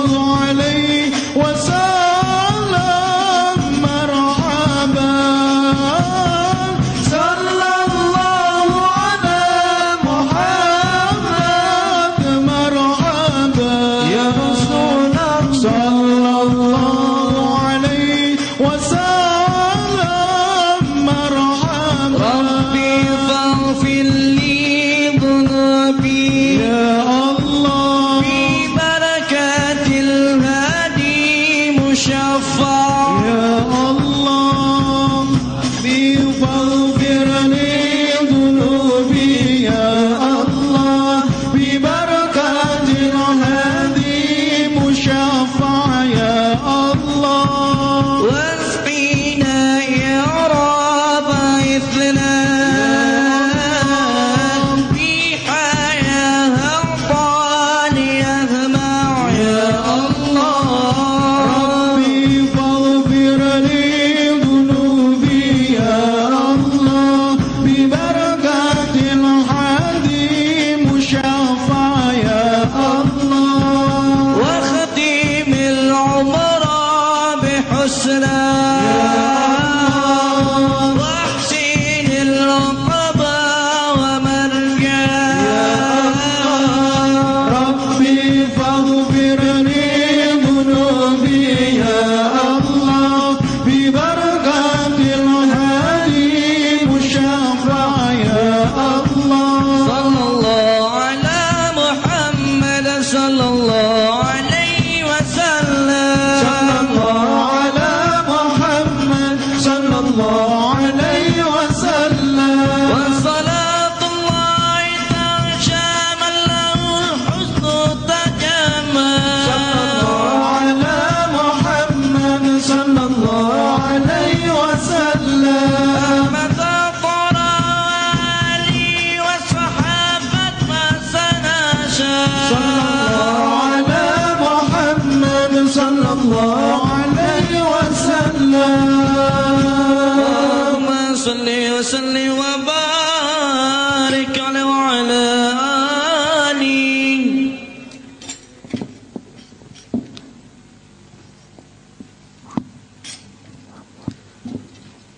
عليه وسلم مرحبا صلى الله على محمد مرحبا يا رسول الله صلى الله عليه وسلم مرحبا ربي فاغفر لي ذنوبي يا الله ببركات الهادي مشفع يا الله بفاغفر لي ذنوبي يا الله ببركات الهادي مشفع يا الله واسقينا يا رب إثنا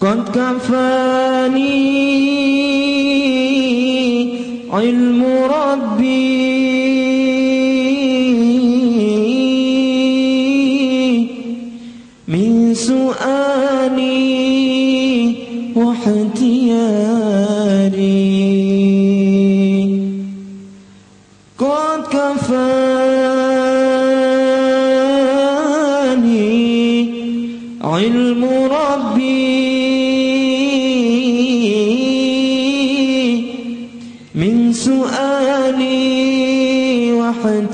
قد كفاني علم ربي من سؤالي واحتياري قد كفاني علم ربي من سؤالي واحتياري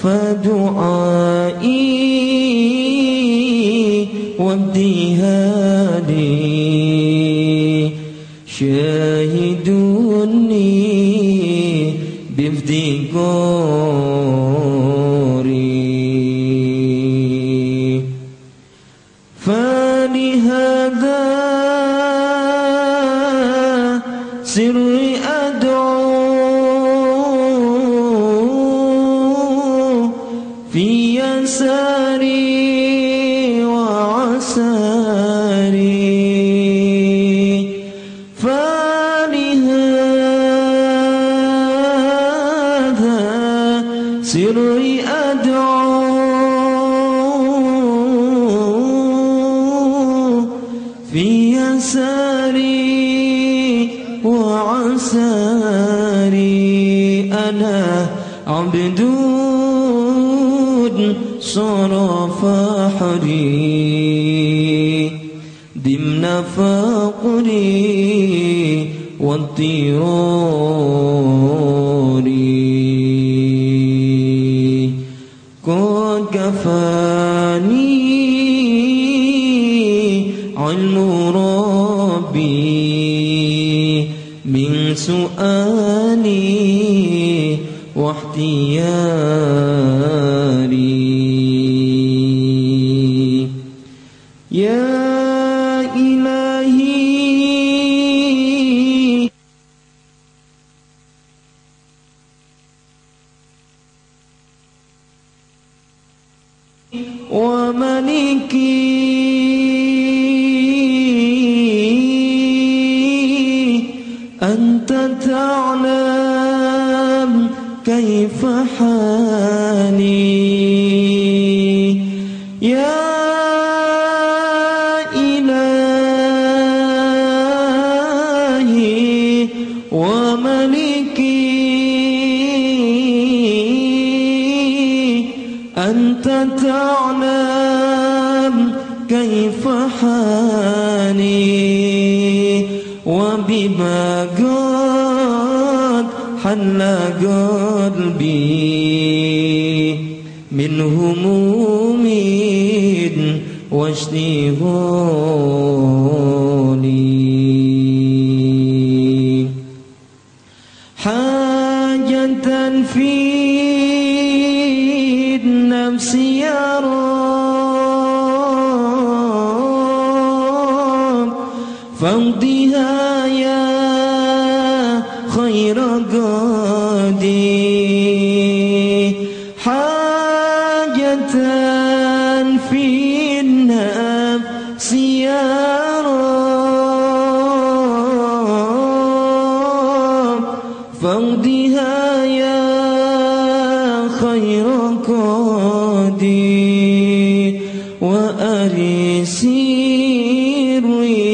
فدعائي وابتهالي شاهدوني بافتقاري فلهذا سري أدعو في يساري وعساري فلهذا سري أدعو في يساري وعساري أنا عبد صرف حري ضمن فقري واضطراري قد كفاني علم ربي من سؤالي واحتياري يا إلهي. 「 إلهي 「 ، 「 ، 」 ، 」 ، 」 ، 」 ، 」 ، 」 ، 」 ، 」 ، 」 ، 」 ، 」 ، 」 ، 」 ، 」 ، 」 ، 」 ، 」وملكي أنت تعلم كيف حالي يا إلهي وملكي أنت تعلم كيف حالي وبما قد حل قلبي من هموم واشتغالي حاجة في النفس يا رب فاقضها يا خير قاضي حاجة في النفس يا رب فاقضها يا خير قاضي وأري سري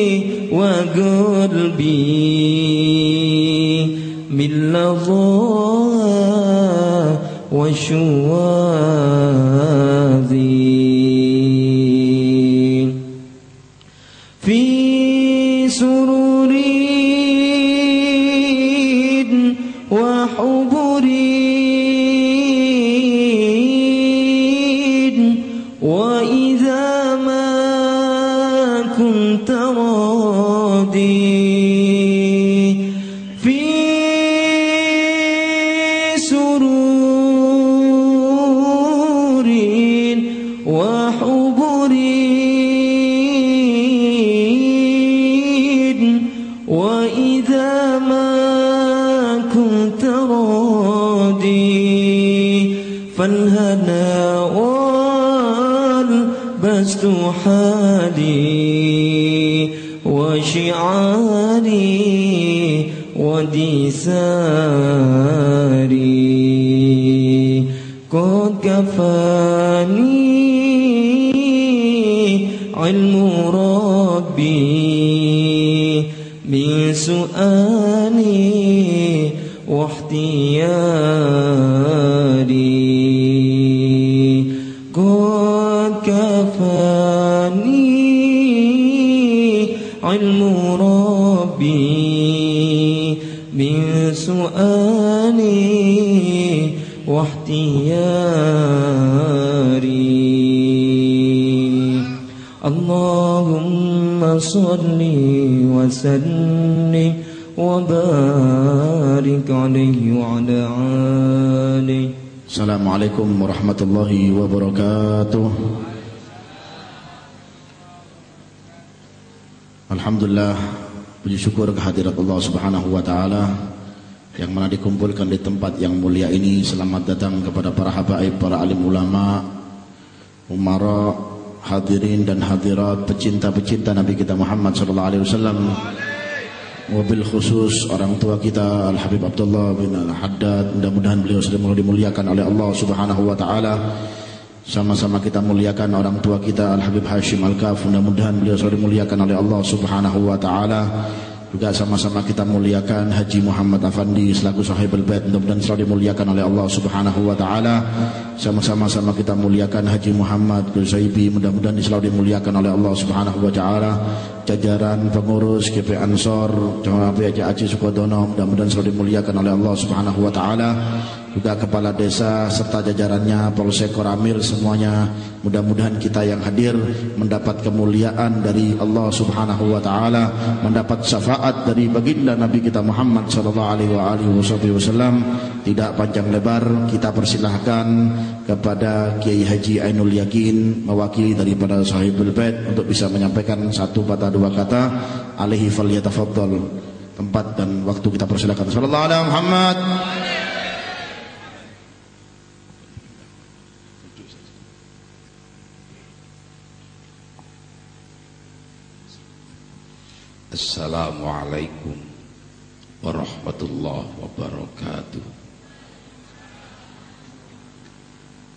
وقلبي من لظى وشواذي في سرور وحبر وإذا ما كنت راضي في سرور وحبر وإذا ما كنت راضي فالهنا والبسط حالي وشعاري ودثاري قد كفاني علم ربي من سؤالي واحتياري قد كفاني علم ربي من سؤالي واحتياري اللهم صل وسلم وبارك عليه وعلى آله. Assalamualaikum warahmatullahi wabarakatuh. Alhamdulillah, puji syukur kehadirat Allah Subhanahu wa taala yang mana dikumpulkan di tempat yang mulia ini. Selamat datang kepada para habaib, para alim ulama, umara, hadirin dan hadirat, pecinta-pecinta Nabi kita Muhammad sallallahu alaihi wasallam. Wabil khusus orang tua kita Al-Habib Abdullah bin Al-Haddad, mudah-mudahan beliau sudah mulai dimuliakan oleh Allah Subhanahu wa taala. Sama-sama kita muliakan orang tua kita Al-Habib Hashim Al-Kaf, mudah-mudahan beliau sudah dimuliakan oleh Allah Subhanahu wa taala. Juga sama-sama kita muliakan Haji Muhammad Afandi selaku sahibul bait, mudah-mudahan selalu dimuliakan oleh Allah Subhanahu wa taala. Sama-sama kita muliakan Haji Muhammad Ghazaibi, mudah-mudahan selalu dimuliakan oleh Allah Subhanahu wa taala. Jajaran pengurus GP Ansor, Jamaah PJ Haji Sukodono, mudah-mudahan selalu dimuliakan oleh Allah Subhanahu wa taala. Juga kepala desa serta jajarannya, Polsek Koramil, semuanya mudah-mudahan kita yang hadir mendapat kemuliaan dari Allah Subhanahu wa taala, mendapat syafaat dari baginda Nabi kita Muhammad sallallahu alaihi wasallam. Tidak panjang lebar, kita persilahkan kepada Kiai Haji Ainul Yakin mewakili daripada Sahibul Bait untuk bisa menyampaikan satu patah dua kata. Alaihi falyatafaddal. Tempat dan waktu kita persilahkan. Sallallahu alaihi Muhammad. Assalamualaikum warahmatullahi wabarakatuh.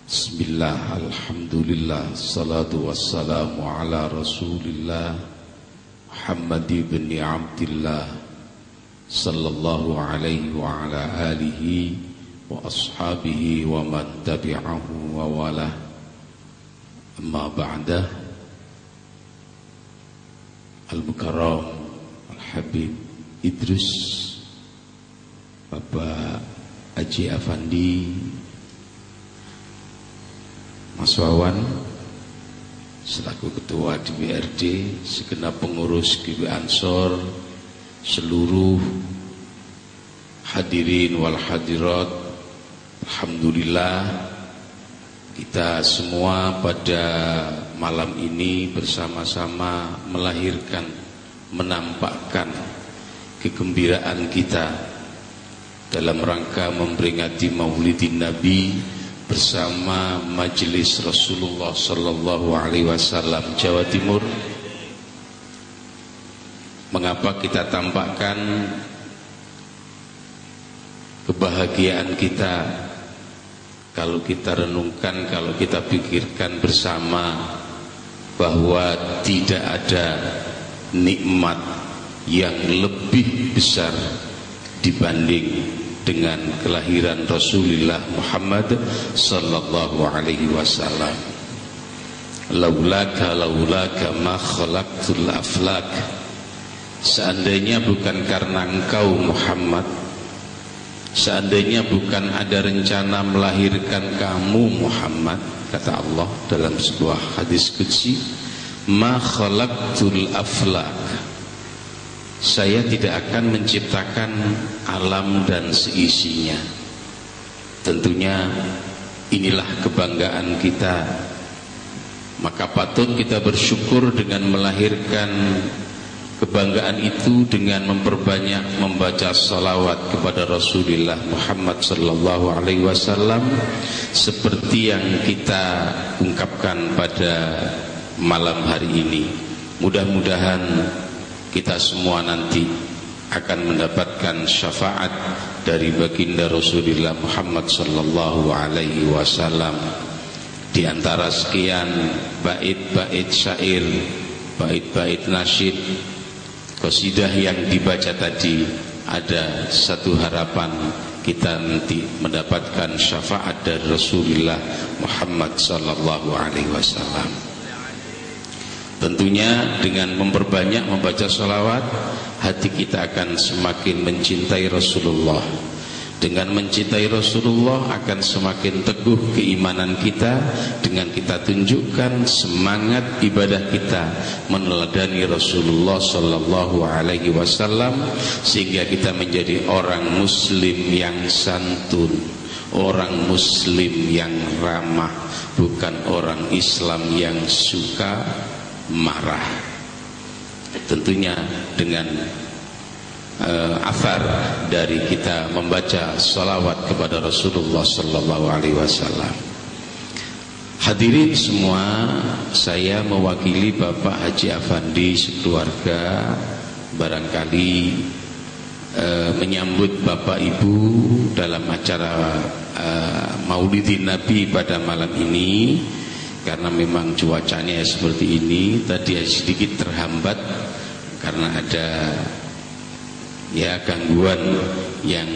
Bismillah, alhamdulillah, salatu wassalamu ala rasulillah Muhammad ibn Abdillah sallallahu alaihi wa ala alihi wa ashabihi wa man tabi'ahu wa wala. Amma ba'da. Al-Mukarram Al-Habib Idrus Bapak Haji Afandi, Mas Wawan selaku Ketua DPRD, segenap pengurus GB Ansor, seluruh hadirin wal hadirat, alhamdulillah kita semua pada malam ini bersama-sama melahirkan, menampakkan kegembiraan kita dalam rangka memperingati Maulidin Nabi bersama Majelis Rasulullah Sallallahu Alaihi Wasallam Jawa Timur. Mengapa kita tampakkan kebahagiaan kita? Kalau kita renungkan, kalau kita pikirkan bersama, bahwa tidak ada nikmat yang lebih besar dibanding dengan kelahiran Rasulullah Muhammad sallallahu alaihi wasallam. Laulaka ma khalaqtul aflak. Seandainya bukan karena engkau Muhammad, seandainya bukan ada rencana melahirkan kamu Muhammad, kata Allah dalam sebuah hadis qudsi, ma khalaqtul aflak, saya tidak akan menciptakan alam dan seisinya. Tentunya inilah kebanggaan kita. Maka patut kita bersyukur dengan melahirkan kebanggaan itu dengan memperbanyak membaca salawat kepada Rasulullah Muhammad sallallahu alaihi wasallam seperti yang kita ungkapkan pada malam hari ini. Mudah-mudahan kita semua nanti akan mendapatkan syafaat dari baginda Rasulullah Muhammad sallallahu alaihi wasallam. Di antara sekian bait-bait syair, bait-bait nasyid, qasidah yang dibaca tadi, ada satu harapan, kita nanti mendapatkan syafaat dari Rasulullah Muhammad sallallahu alaihi wasallam. Tentunya dengan memperbanyak membaca salawat, hati kita akan semakin mencintai Rasulullah. Dengan mencintai Rasulullah akan semakin teguh keimanan kita, dengan kita tunjukkan semangat ibadah kita meneladani Rasulullah sallallahu alaihi wasallam, sehingga kita menjadi orang muslim yang santun, orang muslim yang ramah, bukan orang Islam yang suka marah. Tentunya dengan athar dari kita membaca salawat kepada Rasulullah sallallahu alaihi wasallam. Hadirin semua, saya mewakili Bapak Haji Afandi sekeluarga barangkali menyambut Bapak Ibu dalam acara Maulidin Nabi pada malam ini. Karena memang cuacanya seperti ini, tadi sedikit terhambat karena ada gangguan yang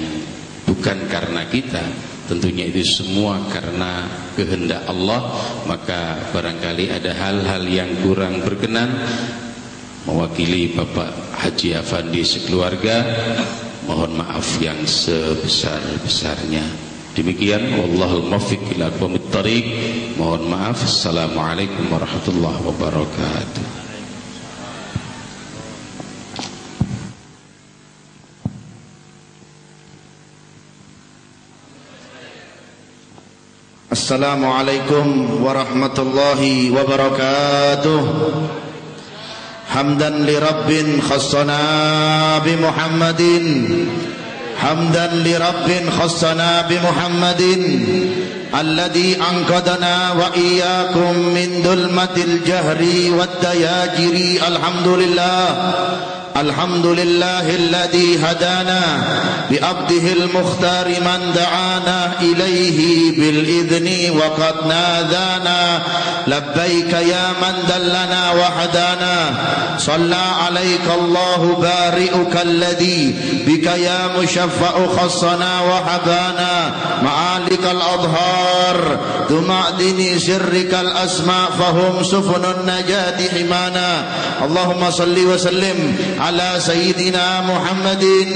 bukan karena kita. Tentunya itu semua karena kehendak Allah. Maka barangkali ada hal-hal yang kurang berkenan. Mewakili Bapak Haji Afandi sekeluarga, mohon maaf yang sebesar-besarnya. Demikian, wallahul muwaffiq ila aqwamit thariq. Mohon maaf. Assalamualaikum warahmatullahi wabarakatuh. Assalamualaikum warahmatullahi wabarakatuh. Hamdan li rabbin khassana bi Muhammadin, hamdan li rabbin khassana bi Muhammadin, alladhi anqadana wa iyyakum min dulmatil jahri wad dayajiri. Alhamdulillah, Alhamdulillahilladzi hadana bi'abdihil mukhtar man da'ana ilaihi bil idni wa qad nadana labbaika ya man dallana wa hadana shalla alaika Allahu bari'uka alladzi bika ya musyaffa'u khassana wa habana ma'alikal adhar duma'dini sirrikal asma' fahum sufunun najati himana Allahumma salli wa sallim ala sayyidina Muhammadin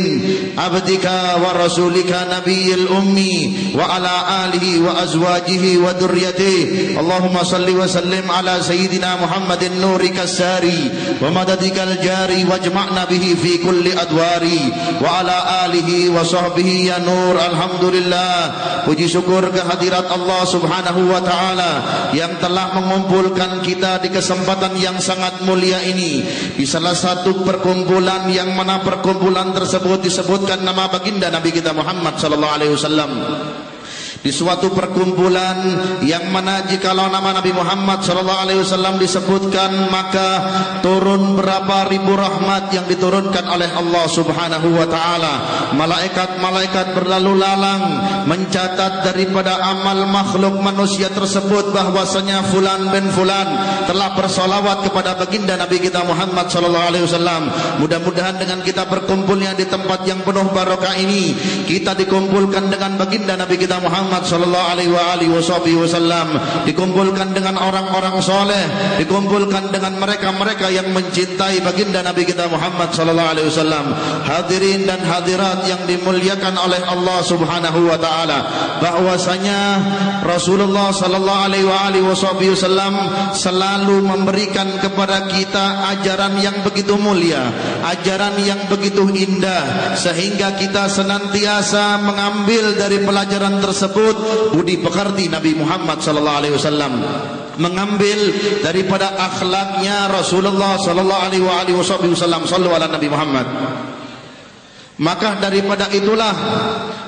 abdika wa rasulika nabiyil ummi wa ala alihi wa azwajihi wa dhurriyyatihi Allahumma salli wa sallim ala sayyidina Muhammadin nurika sari wa madadikal jari wajma'na bihi fi kulli adwari wa ala alihi wa sahbihi ya nur. Alhamdulillah, puji syukur kehadirat Allah subhanahu wa ta'ala yang telah mengumpulkan kita di kesempatan yang sangat mulia ini di salah satu perkumpulan yang mana perkumpulan tersebut disebutkan nama baginda Nabi kita Muhammad sallallahu alaihi wasallam. Di suatu perkumpulan yang mana jikalau nama Nabi Muhammad sallallahu alaihi wasallam disebutkan maka turun berapa ribu rahmat yang diturunkan oleh Allah Subhanahu wa taala. Malaikat-malaikat berlalu lalang mencatat daripada amal makhluk manusia tersebut bahwasanya fulan bin fulan telah bersolawat kepada baginda Nabi kita Muhammad sallallahu alaihi wasallam. Mudah-mudahan dengan kita berkumpulnya di tempat yang penuh barokah ini, kita dikumpulkan dengan baginda Nabi kita Muhammad sallallahu alaihi wasallam, dikumpulkan dengan orang-orang soleh, dikumpulkan dengan mereka-mereka yang mencintai baginda Nabi kita Muhammad sallallahu alaihi wasallam. Hadirin dan hadirat yang dimuliakan oleh Allah Subhanahu wa taala, bahwasanya Rasulullah sallallahu alaihi wasallam selalu memberikan kepada kita ajaran yang begitu mulia, ajaran yang begitu indah, sehingga kita senantiasa mengambil dari pelajaran tersebut budi pekerti Nabi Muhammad sallallahu alaihi wasallam, mengambil daripada akhlaknya Rasulullah sallallahu alaihi wasallam. Sallu ala Nabi Muhammad. Maka daripada itulah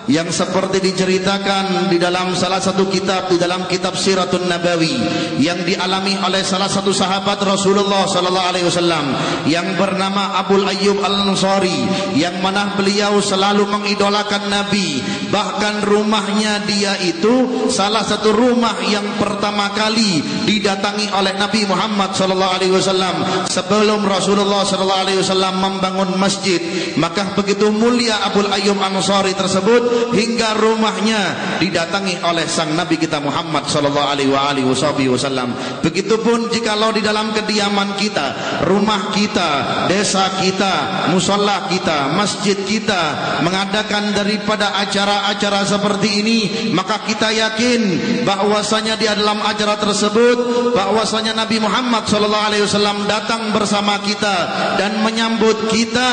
yang seperti diceritakan di dalam salah satu kitab, di dalam kitab Siratun Nabawi, yang dialami oleh salah satu sahabat Rasulullah sallallahu alaihi wasallam yang bernama Abu Ayyub Al-Ansari, yang mana beliau selalu mengidolakan Nabi. Bahkan rumahnya dia itu salah satu rumah yang pertama kali didatangi oleh Nabi Muhammad sallallahu alaihi wasallam sebelum Rasulullah sallallahu alaihi wasallam membangun masjid. Maka begitu mulia Abu Ayyub Al-Ansari tersebut hingga rumahnya didatangi oleh sang Nabi kita Muhammad sallallahu alaihi wasallam. Begitupun jikalau di dalam kediaman kita, rumah kita, desa kita, musalla kita, masjid kita mengadakan daripada acara-acara seperti ini, maka kita yakin bahwasanya di dalam acara tersebut bahwasanya Nabi Muhammad sallallahu alaihi wasallam datang bersama kita dan menyambut kita.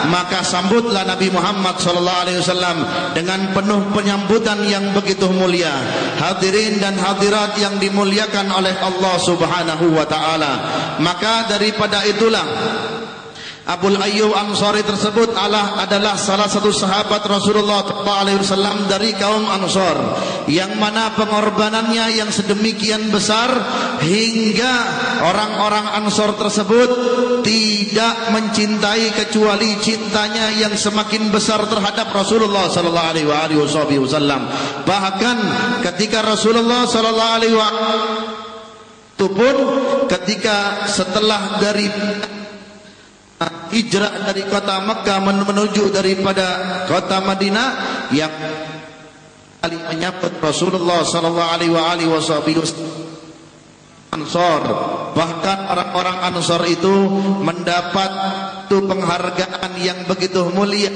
Maka sambutlah Nabi Muhammad sallallahu alaihi wasallam dengan penuh penyambutan yang begitu mulia. Hadirin dan hadirat yang dimuliakan oleh Allah Subhanahu wa taala. Maka daripada itulah Abu Ayyub Ansari tersebut adalah salah satu sahabat Rasulullah SAW dari kaum Ansar, yang mana pengorbanannya yang sedemikian besar hingga orang-orang Ansar tersebut tidak mencintai kecuali cintanya yang semakin besar terhadap Rasulullah SAW. Bahkan ketika Rasulullah SAW itu pun ketika setelah dari hijrah dari kota Mekah menuju daripada kota Madinah, yang kali menyambut Rasulullah sallallahu alaihi wasallam Ansar. Bahkan orang-orang Ansar itu mendapat penghargaan yang begitu mulia.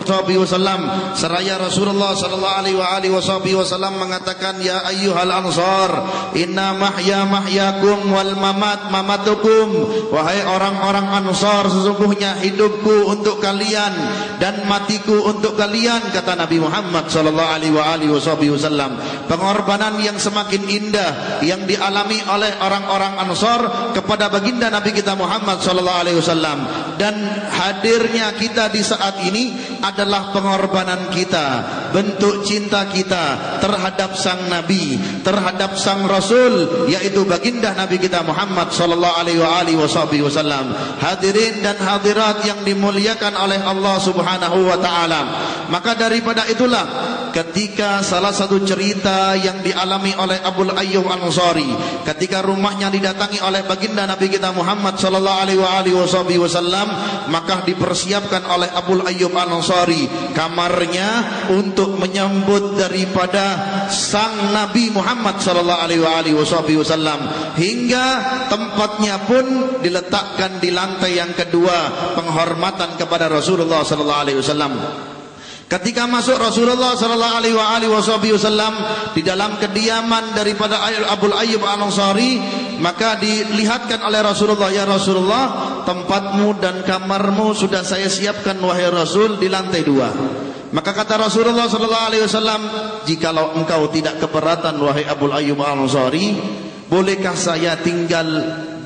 Wasallam, seraya Rasulullah sallallahu alaihi wasallam mengatakan, ya ayyuhal ansar, inna mahyakum wal mamatukum. Wahai orang-orang Ansar, sesungguhnya hidupku untuk kalian dan matiku untuk kalian, kata Nabi Muhammad sallallahu alaihi wasallam. Pengorbanan yang semakin indah yang dialami oleh orang-orang Ansor kepada baginda Nabi kita Muhammad sallallahu alaihi wasallam, dan hadirnya kita di saat ini adalah pengorbanan kita, bentuk cinta kita terhadap sang Nabi, terhadap sang Rasul, yaitu baginda Nabi kita Muhammad sallallahu alaihi wasallam. Hadirin dan hadirat yang dimuliakan oleh Allah Subhanahu wa taala. Maka daripada itulah ketika salah satu cerita yang dialami oleh Abu Ayyub Al-Ansari ketika rumahnya didatangi oleh baginda Nabi kita Muhammad sallallahu alaihi wasallam, maka dipersiapkan oleh Abu Ayyub Al-Ansari kamarnya untuk menyambut daripada sang Nabi Muhammad sallallahu alaihi wasallam, hingga tempatnya pun diletakkan di lantai yang kedua, penghormatan kepada Rasulullah sallallahu alaihi wasallam. Ketika masuk Rasulullah sallallahu alaihi wasallam di dalam kediaman daripada Abu Ayyub Al-Ansari, maka dilihatkan oleh Rasulullah, ya Rasulullah, tempatmu dan kamarmu sudah saya siapkan wahai Rasul di lantai 2. Maka kata Rasulullah sallallahu alaihi wasallam, jikalau engkau tidak keberatan wahai Abu Ayyub Al-Ansari, bolehkah saya tinggal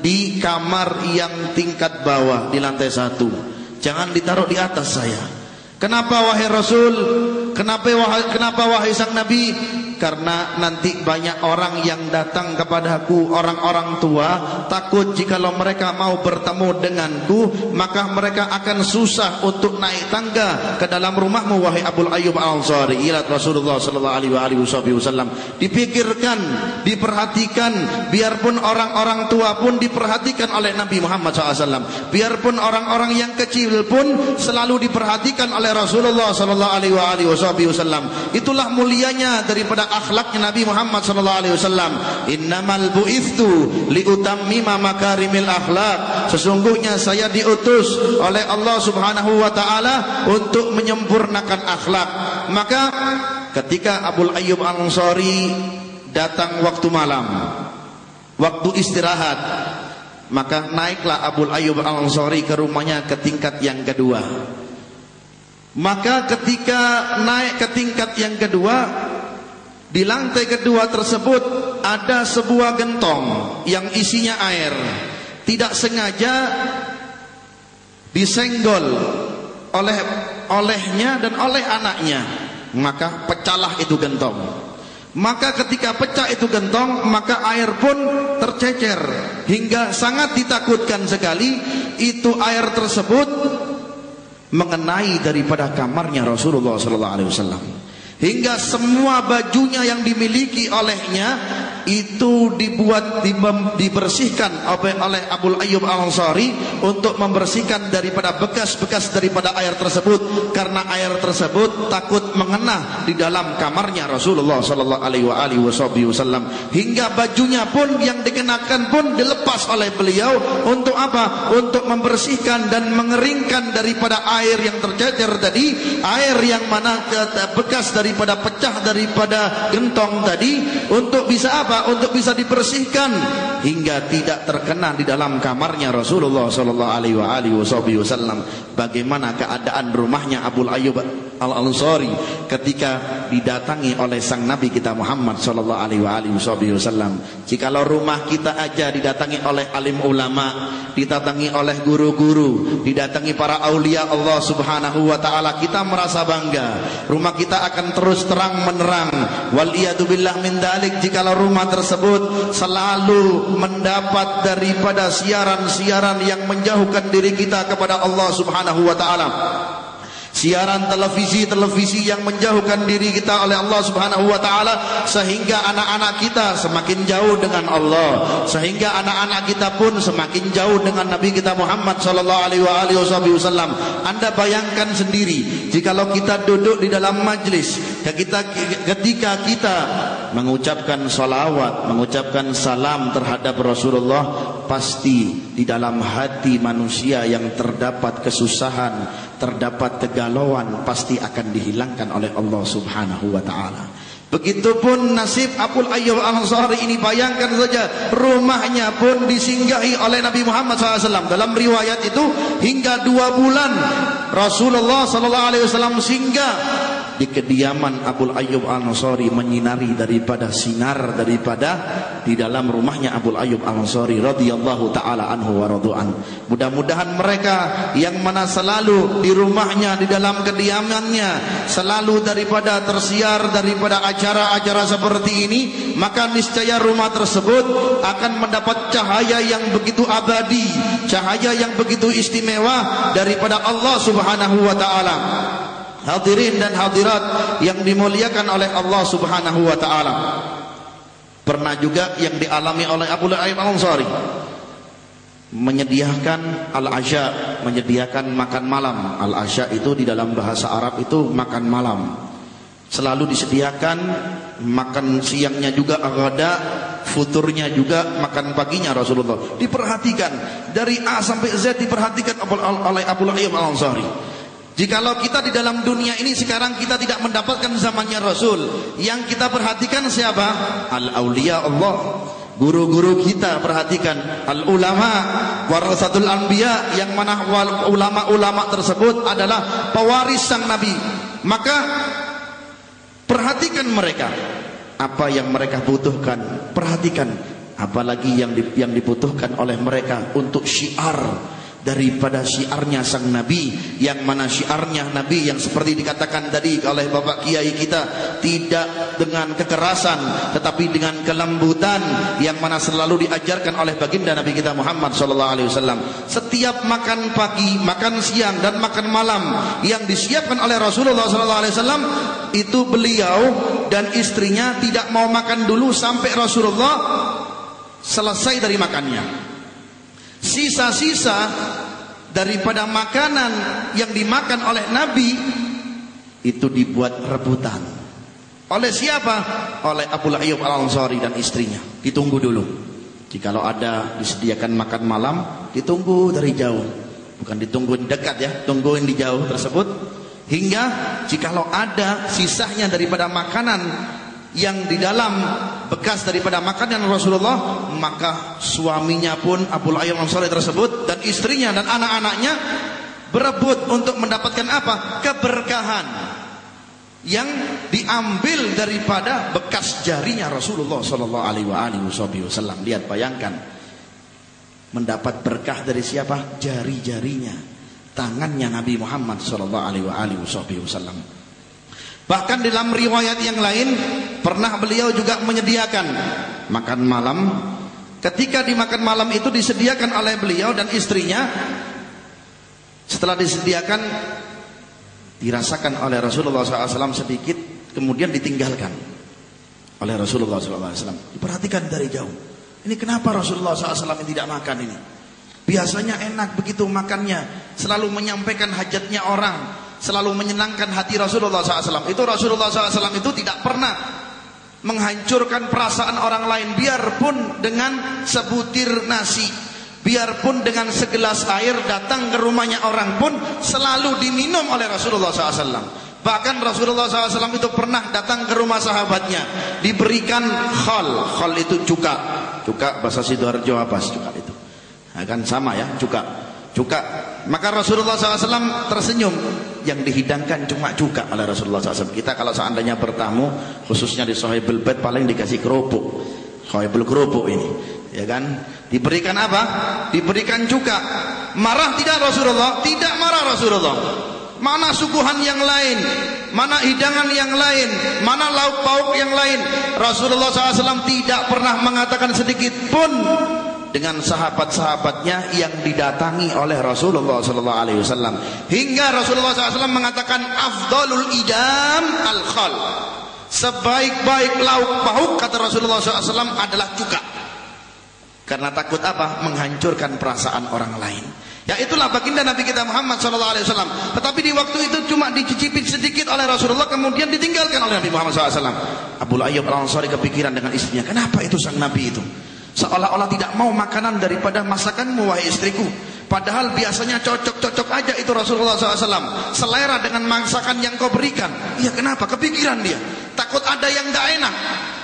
di kamar yang tingkat bawah di lantai 1? Jangan ditaruh di atas saya. Kenapa wahai Rasul? Kenapa wahai sang Nabi? Karena nanti banyak orang yang datang kepadaku, orang-orang tua, takut jikalau mereka mau bertemu denganku, maka mereka akan susah untuk naik tangga ke dalam rumahmu wahai Abu Ayyub Al-Ansari. Ila Rasulullah sallallahu alaihi wasallam. Dipikirkan, diperhatikan, biarpun orang-orang tua pun diperhatikan oleh Nabi Muhammad SAW, biarpun orang-orang yang kecil pun selalu diperhatikan oleh Rasulullah sallallahu alaihi wasallam. Itulah mulianya daripada akhlaknya Nabi Muhammad sallallahu alaihi wasallam. Innamal bu'ithu liutammima makarimil akhlak. Sesungguhnya saya diutus oleh Allah Subhanahu wa taala untuk menyempurnakan akhlak. Maka ketika Abu Ayyub Al-Ansari datang waktu malam, waktu istirahat, maka naiklah Abu Ayyub Al-Ansari ke rumahnya ke tingkat yang kedua. Maka ketika naik ke tingkat yang kedua, di lantai kedua tersebut ada sebuah gentong yang isinya air. Tidak sengaja disenggol olehnya dan oleh anaknya, maka pecahlah itu gentong. Maka ketika pecah itu gentong, maka air pun tercecer hingga sangat ditakutkan sekali itu air tersebut mengenai daripada kamarnya Rasulullah sallallahu alaihi wasallam, hingga semua bajunya yang dimiliki olehnya itu dibersihkan oleh Abu Ayyub Al-Ansari untuk membersihkan daripada bekas-bekas daripada air tersebut, karena air tersebut takut mengena di dalam kamarnya Rasulullah sallallahu alaihi wasallam, hingga bajunya pun yang dikenakan pun dilepas oleh beliau untuk apa? Untuk membersihkan dan mengeringkan daripada air yang tercecer tadi, air yang mana bekas daripada pecah daripada gentong tadi, untuk bisa apa? Untuk bisa dibersihkan hingga tidak terkena di dalam kamarnya Rasulullah sallallahu alaihi wasallam. Bagaimana keadaan rumahnya Abu Ayyub Al-Ansari ketika didatangi oleh sang Nabi kita Muhammad sallallahu alaihi wasallam? Jikalau rumah kita aja didatangi oleh alim ulama, didatangi oleh guru-guru, didatangi para aulia Allah Subhanahu wa taala, kita merasa bangga. Rumah kita akan terus terang menerang. Wal iyadu billah min dalik, jikalau rumah tersebut selalu mendapat daripada siaran-siaran yang menjauhkan diri kita kepada Allah Subhanahu wa taala. Siaran televisi yang menjauhkan diri kita oleh Allah Subhanahu wa taala, sehingga anak-anak kita semakin jauh dengan Allah, sehingga anak-anak kita pun semakin jauh dengan Nabi kita Muhammad sallallahu alaihi wasallam. Anda bayangkan sendiri, jikalau kita duduk di dalam majlis, ketika kita mengucapkan salawat, mengucapkan salam terhadap Rasulullah, pasti di dalam hati manusia yang terdapat kesusahan, terdapat kegalauan, pasti akan dihilangkan oleh Allah Subhanahu wa taala. Begitupun nasib Abu Ayyub Al-Ansari ini, bayangkan saja, rumahnya pun disinggahi oleh Nabi Muhammad SAW. Dalam riwayat itu hingga 2 bulan Rasulullah SAW singgah di kediaman Abu Ayyub Al-Ansari, menyinari daripada sinar daripada di dalam rumahnya Abu Ayyub Al-Ansari radhiyallahu taala anhu wa radu'an. Mudah-mudahan mereka yang mana selalu di rumahnya, di dalam kediamannya, selalu daripada tersiar daripada acara-acara seperti ini, maka niscaya rumah tersebut akan mendapat cahaya yang begitu abadi, cahaya yang begitu istimewa daripada Allah Subhanahu wa taala. Hadirin dan hadirat yang dimuliakan oleh Allah Subhanahu wa taala. Pernah juga yang dialami oleh Abu Ayyub Al-Ansari, menyediakan al-asya, menyediakan makan malam. Al-asya itu di dalam bahasa Arab itu makan malam. Selalu disediakan makan siangnya juga ghada, futurnya juga, makan paginya Rasulullah. Diperhatikan dari A sampai Z, diperhatikan oleh Abu Ayyub Al-Ansari. Jikalau kita di dalam dunia ini sekarang kita tidak mendapatkan zamannya Rasul, yang kita perhatikan siapa? Al-awliya Allah. Guru-guru kita perhatikan, al-ulama warasatul anbiya, yang mana ulama-ulama tersebut adalah pewaris sang Nabi. Maka perhatikan mereka, apa yang mereka butuhkan, perhatikan apalagi yang dibutuhkan oleh mereka untuk syiar daripada syiarnya sang Nabi, yang mana syiarnya Nabi yang seperti dikatakan tadi oleh Bapak Kiai kita, tidak dengan kekerasan tetapi dengan kelembutan, yang mana selalu diajarkan oleh baginda Nabi kita Muhammad SAW. Setiap makan pagi, makan siang dan makan malam yang disiapkan oleh Rasulullah SAW, itu beliau dan istrinya tidak mau makan dulu sampai Rasulullah selesai dari makannya. Sisa-sisa daripada makanan yang dimakan oleh Nabi itu dibuat rebutan. Oleh siapa? Oleh Abu Ayyub Al-Ansari dan istrinya. Ditunggu dulu. Jikalau ada disediakan makan malam, ditunggu dari jauh. Bukan ditungguin dekat ya, tungguin di jauh tersebut. Hingga jikalau ada sisanya daripada makanan yang di dalam bekas daripada makanan Rasulullah, maka suaminya pun Abu Ayyub Al-Ansari tersebut dan istrinya dan anak-anaknya berebut untuk mendapatkan apa? Keberkahan yang diambil daripada bekas jarinya Rasulullah sallallahu alaihi wasallam. Lihat, bayangkan, mendapat berkah dari siapa? Jari-jarinya, tangannya Nabi Muhammad sallallahu alaihi wasallam. Bahkan dalam riwayat yang lain pernah beliau juga menyediakan makan malam. Ketika dimakan malam itu disediakan oleh beliau dan istrinya, setelah disediakan dirasakan oleh Rasulullah SAW sedikit, kemudian ditinggalkan oleh Rasulullah SAW. Diperhatikan dari jauh. Ini kenapa Rasulullah SAW tidak makan ini? Biasanya enak begitu makannya, selalu menyampaikan hajatnya orang, selalu menyenangkan hati Rasulullah SAW. Itu Rasulullah SAW itu tidak pernah menghancurkan perasaan orang lain, biarpun dengan sebutir nasi, biarpun dengan segelas air datang ke rumahnya orang pun selalu diminum oleh Rasulullah SAW. Bahkan Rasulullah SAW itu pernah datang ke rumah sahabatnya, diberikan khal. Khal itu cuka. Cuka bahasa Sidoarjo apa cuka itu? Nah, kan sama ya, cuka. Maka Rasulullah SAW tersenyum. Yang dihidangkan cuma cuka oleh Rasulullah SAW. Kita kalau seandainya bertamu, khususnya di Sahibul Bait, paling dikasih kerupuk. Sahibul kerupuk ini, ya kan? Diberikan apa? Diberikan cuka. Marah tidak Rasulullah? Tidak marah Rasulullah. Mana suguhan yang lain? Mana hidangan yang lain? Mana lauk pauk yang lain? Rasulullah SAW tidak pernah mengatakan sedikit pun dengan sahabat-sahabatnya yang didatangi oleh Rasulullah SAW. Hingga Rasulullah SAW mengatakan afdalul idam al-khal. Sebaik-baik lauk pauk, kata Rasulullah SAW, adalah cuka. Karena takut apa? Menghancurkan perasaan orang lain. Ya itulah baginda Nabi kita Muhammad SAW. Tetapi di waktu itu cuma dicicipin sedikit oleh Rasulullah, kemudian ditinggalkan oleh Nabi Muhammad SAW. Abu Ayyub Al-Ansari kepikiran dengan istrinya, kenapa itu sang Nabi itu seolah-olah tidak mau makanan daripada masakanmu wahai istriku, Padahal biasanya cocok-cocok aja itu Rasulullah SAW. Selera dengan masakan yang kau berikan. Iya, kenapa? Kepikiran dia. Takut ada yang gak enak.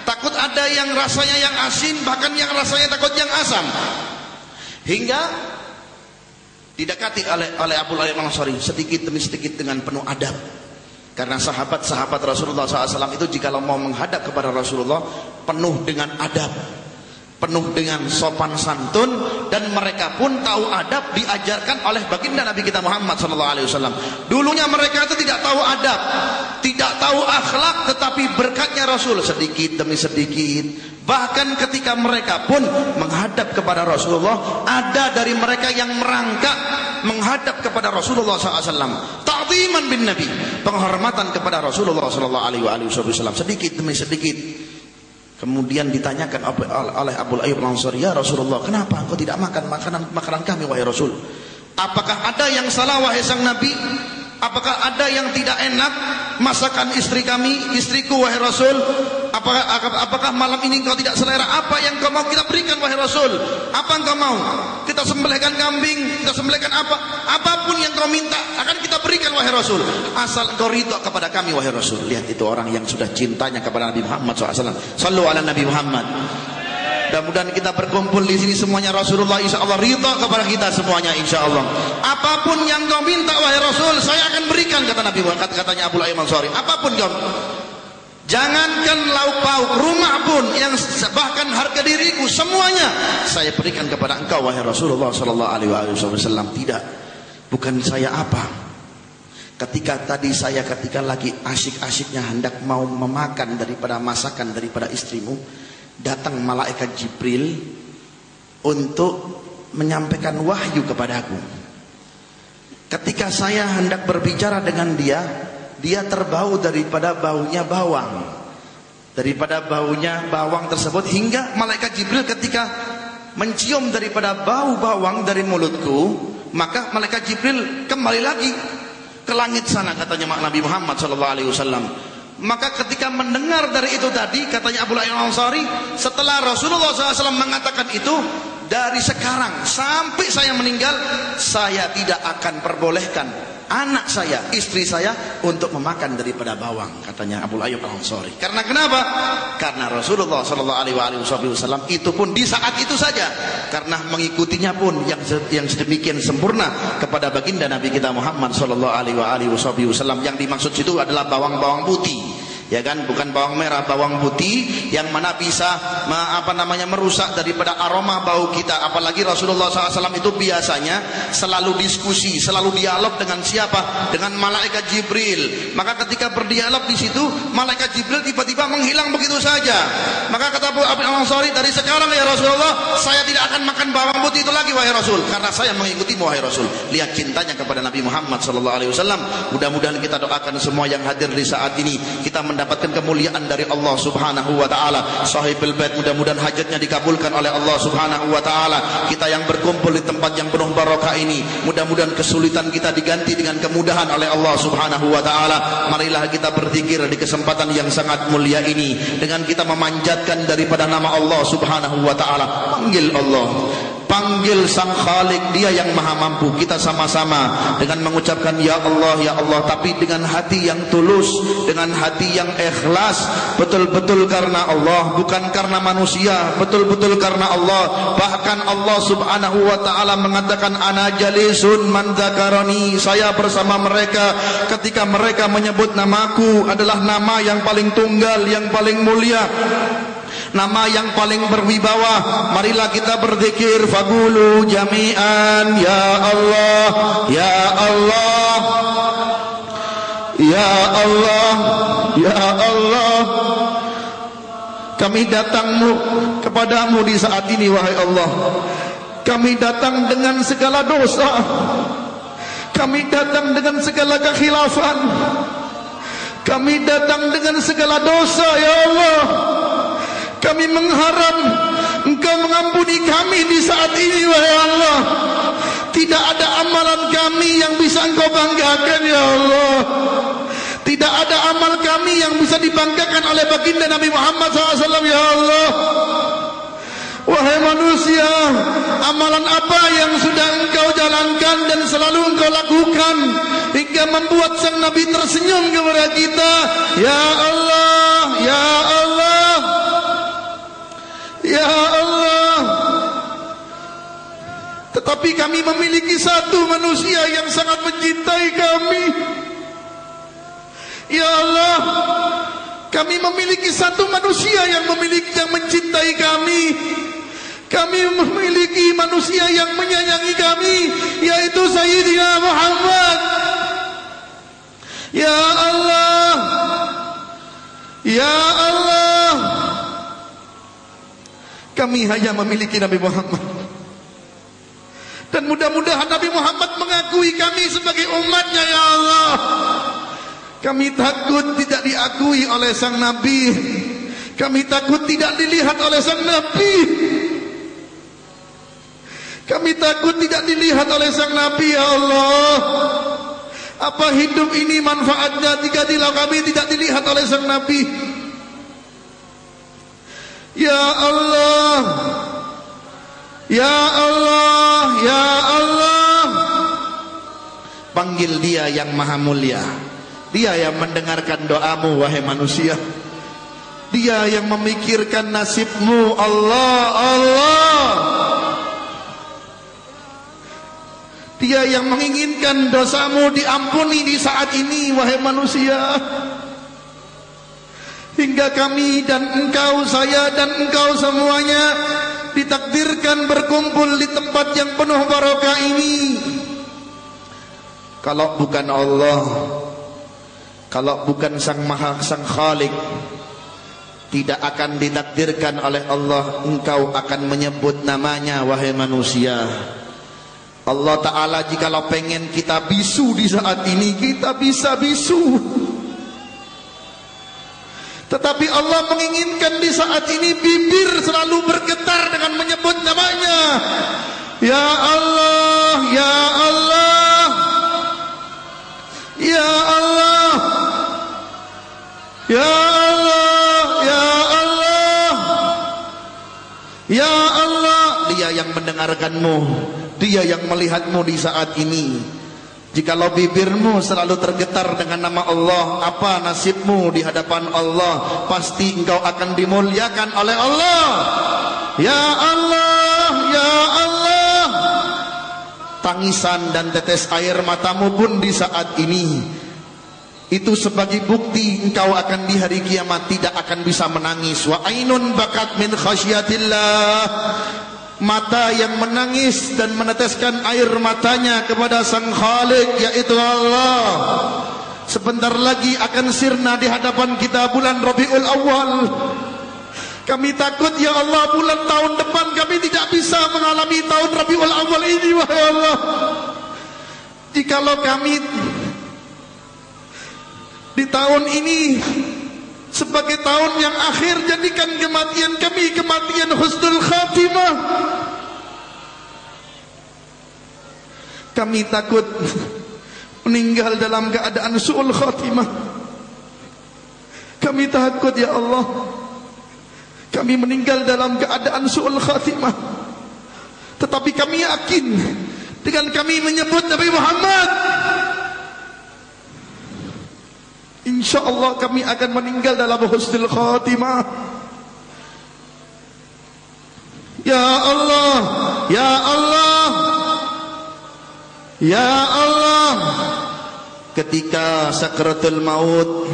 Takut ada yang rasanya yang asin, bahkan yang rasanya takut yang asam. Hingga didekati oleh Abu Ayyub Al-Ansari sedikit demi sedikit dengan penuh adab. Karena sahabat-sahabat Rasulullah SAW itu jika mau menghadap kepada Rasulullah penuh dengan adab, penuh dengan sopan santun, dan mereka pun tahu adab diajarkan oleh baginda Nabi kita Muhammad SAW. Dulunya mereka itu tidak tahu adab, tidak tahu akhlak, tetapi berkatnya Rasul sedikit demi sedikit. Bahkan ketika mereka pun menghadap kepada Rasulullah, ada dari mereka yang merangkak menghadap kepada Rasulullah SAW, ta'ziman bin Nabi, penghormatan kepada Rasulullah SAW, sedikit demi sedikit. Kemudian ditanyakan oleh Abu Ayyub Al-Ansari, ya Rasulullah, kenapa engkau tidak makan makanan kami wahai Rasul? Apakah ada yang salah wahai sang Nabi? Apakah ada yang tidak enak masakan istri kami, istriku wahai Rasul? Apakah malam ini engkau tidak selera? Apa yang kau mau kita berikan wahai Rasul? Apa engkau mau? Kita sembelihkan kambing, kita sembelihkan apa? Apapun yang kau minta akan kita berikan wahai Rasul, asal engkau ridha kepada kami wahai Rasul. Lihat, itu orang yang sudah cintanya kepada Nabi Muhammad SAW. Sallu ala Nabi Muhammad. Mudah-mudahan kita berkumpul di sini semuanya Rasulullah insya Allah ridha kepada kita semuanya insya Allah. Apapun yang kau minta wahai Rasul, saya akan berikan, kata Nabi Muhammad, katanya Abu Ayyub Al-Ansari. Apapun kau, jangankan lauk pauk, rumah pun, yang bahkan harga diriku, semuanya saya berikan kepada engkau wahai Rasulullah sallallahu alaihi wasallam. Tidak, bukan saya apa. Ketika lagi asyik-asyiknya hendak mau memakan daripada masakan daripada istrimu, datang malaikat Jibril untuk menyampaikan wahyu kepadaku. Ketika saya hendak berbicara dengan dia, dia terbau daripada baunya bawang, daripada baunya bawang tersebut, hingga malaikat Jibril ketika mencium daripada bau bawang dari mulutku, maka malaikat Jibril kembali lagi ke langit sana, katanya Nabi Muhammad SAW. Maka ketika mendengar dari itu tadi, katanya Abu Ayyub Al-Ansari, setelah Rasulullah SAW mengatakan itu, dari sekarang sampai saya meninggal, saya tidak akan perbolehkan anak saya, istri saya untuk memakan daripada bawang, katanya Abu Ayyub Al-Ansari. Karena kenapa? Karena Rasulullah SAW itu pun di saat itu saja, karena mengikutinya pun yang sedemikian sempurna kepada baginda Nabi kita Muhammad SAW. Yang dimaksud itu adalah bawang-bawang putih, ya kan, bukan bawang merah, bawang putih yang mana bisa merusak daripada aroma bau kita. Apalagi Rasulullah SAW itu biasanya selalu diskusi, selalu dialog dengan siapa? Dengan malaikat Jibril. Maka ketika berdialog di situ, malaikat Jibril tiba-tiba menghilang begitu saja. Maka kata Abu Ayyub Al-Ansari, dari sekarang ya Rasulullah, saya tidak akan makan bawang putih itu lagi wahai Rasul, karena saya mengikutimu wahai Rasul. Lihat cintanya kepada Nabi Muhammad SAW. Mudah-mudahan kita doakan semua yang hadir di saat ini, kita mendapatkan kemuliaan dari Allah Subhanahu wa taala. Sahibul bait, mudah-mudahan hajatnya dikabulkan oleh Allah Subhanahu wa taala. Kita yang berkumpul di tempat yang penuh barokah ini, mudah-mudahan kesulitan kita diganti dengan kemudahan oleh Allah Subhanahu wa taala. Marilah kita berzikir di kesempatan yang sangat mulia ini dengan kita memanjatkan daripada nama Allah Subhanahu wa taala. Panggil Allah, panggil Sang Khalik, Dia yang Maha Mampu. Kita sama-sama dengan mengucapkan ya Allah, tapi dengan hati yang tulus, dengan hati yang ikhlas, betul-betul karena Allah, bukan karena manusia, betul-betul karena Allah. Bahkan Allah Subhanahu wa taala mengatakan, ana jalisun man dzakarani, saya bersama mereka ketika mereka menyebut namaku, adalah nama yang paling tunggal, yang paling mulia, nama yang paling berwibawa. Marilah kita berzikir, faqulu jami'an ya Allah, ya Allah, ya Allah, ya Allah. Kami datangmu kepadamu di saat ini wahai Allah. Kami datang dengan segala dosa, kami datang dengan segala kekhilafan, kami datang dengan segala dosa ya Allah. Kami mengharap Engkau mengampuni kami di saat ini wahai Allah. Tidak ada amalan kami yang bisa Engkau banggakan ya Allah. Tidak ada amal kami yang bisa dibanggakan oleh baginda Nabi Muhammad SAW ya Allah. Wahai manusia, amalan apa yang sudah engkau jalankan dan selalu engkau lakukan hingga membuat sang Nabi tersenyum kepada kita? Ya Allah, ya Allah, ya Allah. Tetapi kami memiliki satu manusia yang sangat mencintai kami. Ya Allah, kami memiliki satu manusia yang mencintai kami. Kami memiliki manusia yang menyayangi kami, yaitu Sayyidina Muhammad. Ya Allah, ya Allah, kami hanya memiliki Nabi Muhammad. Dan mudah-mudahan Nabi Muhammad mengakui kami sebagai umatnya. Ya Allah, kami takut tidak diakui oleh sang Nabi. Kami takut tidak dilihat oleh sang Nabi. Kami takut tidak dilihat oleh sang Nabi. Ya Allah, apa hidup ini manfaatnya jika kami tidak dilihat oleh sang Nabi? Ya Allah, ya Allah, ya Allah. Panggil Dia yang maha mulia. Dia yang mendengarkan doamu wahai manusia. Dia yang memikirkan nasibmu. Allah, Allah. Dia yang menginginkan dosamu diampuni di saat ini wahai manusia. Hingga kami dan engkau, saya dan engkau semuanya ditakdirkan berkumpul di tempat yang penuh barokah ini. Kalau bukan Allah, kalau bukan Sang Khalik, tidak akan ditakdirkan oleh Allah engkau akan menyebut namanya wahai manusia. Allah Ta'ala jikalau pengen kita bisu di saat ini, kita bisa bisu. Tetapi Allah menginginkan di saat ini bibir selalu bergetar dengan menyebut namanya. Ya Allah, ya Allah, ya Allah, ya Allah, ya Allah, ya Allah. Dia yang mendengarkanmu, Dia yang melihatmu di saat ini. Jikalau bibirmu selalu tergetar dengan nama Allah, apa nasibmu di hadapan Allah? Pasti engkau akan dimuliakan oleh Allah. Ya Allah, ya Allah. Tangisan dan tetes air matamu pun di saat ini, itu sebagai bukti engkau akan di hari kiamat tidak akan bisa menangis. Wa ainun bakat min khasyatillah. Mata yang menangis dan meneteskan air matanya kepada Sang Khalik, yaitu Allah. Sebentar lagi akan sirna di hadapan kita bulan Rabiul Awal. Kami takut ya Allah, bulan tahun depan kami tidak bisa mengalami tahun Rabiul Awal ini wahai Allah. Jikalau kami di tahun ini sebagai tahun yang akhir, jadikan kematian kami kematian husnul khatimah. Kami takut meninggal dalam keadaan su'ul khatimah. Kami takut ya Allah, kami meninggal dalam keadaan su'ul khatimah. Tetapi kami yakin dengan kami menyebut Nabi Muhammad, InsyaAllah kami akan meninggal dalam husnul khatimah. Ya Allah, ya Allah, ya Allah. Ketika sakaratul maut,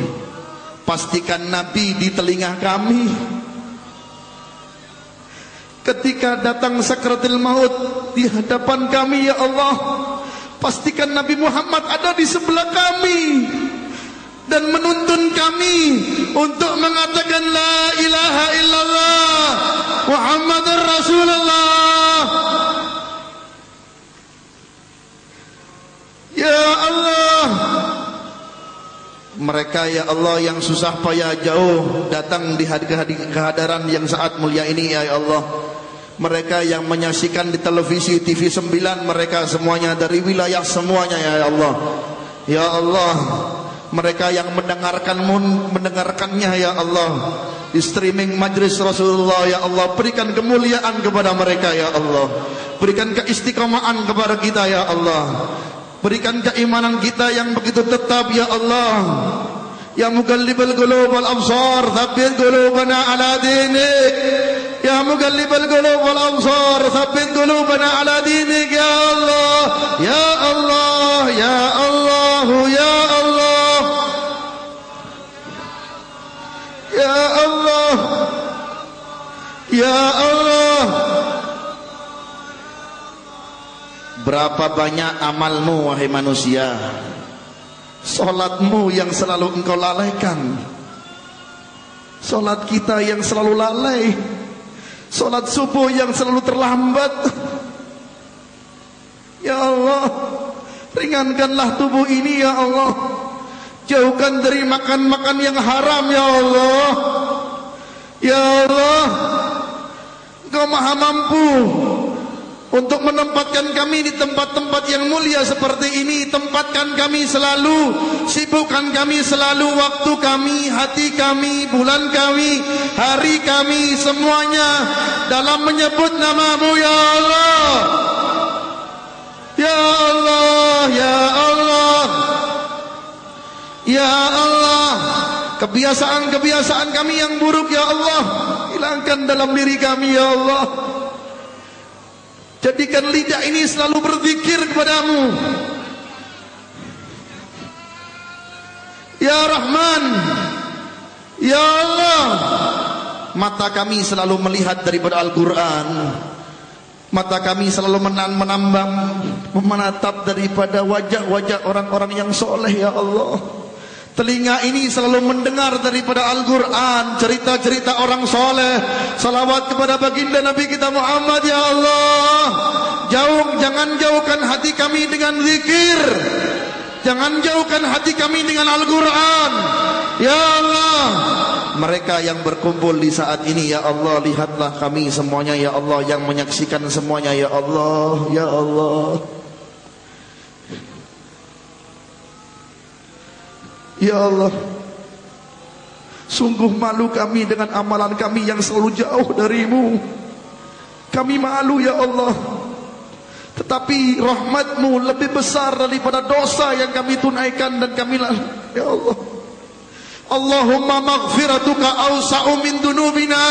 pastikan Nabi di telinga kami. Ketika datang sakaratul maut di hadapan kami ya Allah, pastikan Nabi Muhammad ada di sebelah kami dan menuntun kami untuk mengatakan la ilaha illallah Muhammadur Rasulullah. Ya Allah, mereka ya Allah yang susah payah jauh datang di kehadiran yang saat mulia ini ya Allah. Mereka yang menyaksikan di televisi TV 9, mereka semuanya dari wilayah semuanya ya Allah. Ya Allah, mereka yang mendengarkannya ya Allah, di streaming majlis Rasulullah ya Allah, berikan kemuliaan kepada mereka ya Allah, berikan keistiqomahan kepada kita ya Allah, berikan keimanan kita yang begitu tetap ya Allah. Ya muqallibal qulub wal absar, tsabbit qulubana ala dinik. Ya muqallibal qulub wal absar, tsabbit qulubana ala dinik ya Allah. Ya Allah, ya Allah, ya Allah. Ya Allah. Ya Allah. Berapa banyak amalmu wahai manusia, solatmu yang selalu engkau lalaikan, solat kita yang selalu lalai, solat subuh yang selalu terlambat. Ya Allah, ringankanlah tubuh ini ya Allah, jauhkan dari makan-makan yang haram ya Allah. Ya Allah, Engkau maha mampu untuk menempatkan kami di tempat-tempat yang mulia seperti ini. Tempatkan kami selalu, sibukkan kami selalu, waktu kami, hati kami, bulan kami, hari kami, semuanya dalam menyebut nama-Mu ya Allah. Ya Allah, ya Allah, ya Allah. Kebiasaan-kebiasaan kami yang buruk ya Allah, hilangkan dalam diri kami ya Allah. Jadikan lidah ini selalu berzikir kepada-Mu ya Rahman, ya Allah. Mata kami selalu melihat daripada Al-Quran, mata kami selalu menatap daripada wajah-wajah orang-orang yang soleh ya Allah. Telinga ini selalu mendengar daripada Al-Quran, cerita-cerita orang soleh, salawat kepada baginda Nabi kita Muhammad ya Allah. Jangan jauhkan hati kami dengan zikir, jangan jauhkan hati kami dengan Al-Quran ya Allah. Mereka yang berkumpul di saat ini ya Allah, lihatlah kami semuanya ya Allah, yang menyaksikan semuanya ya Allah, ya Allah. Ya Allah, sungguh malu kami dengan amalan kami yang selalu jauh dari-Mu. Kami malu ya Allah, tetapi rahmat-Mu lebih besar daripada dosa yang kami tunaikan dan kami ya Allah. Allahumma maghfiratuka awsa'u min dunubina.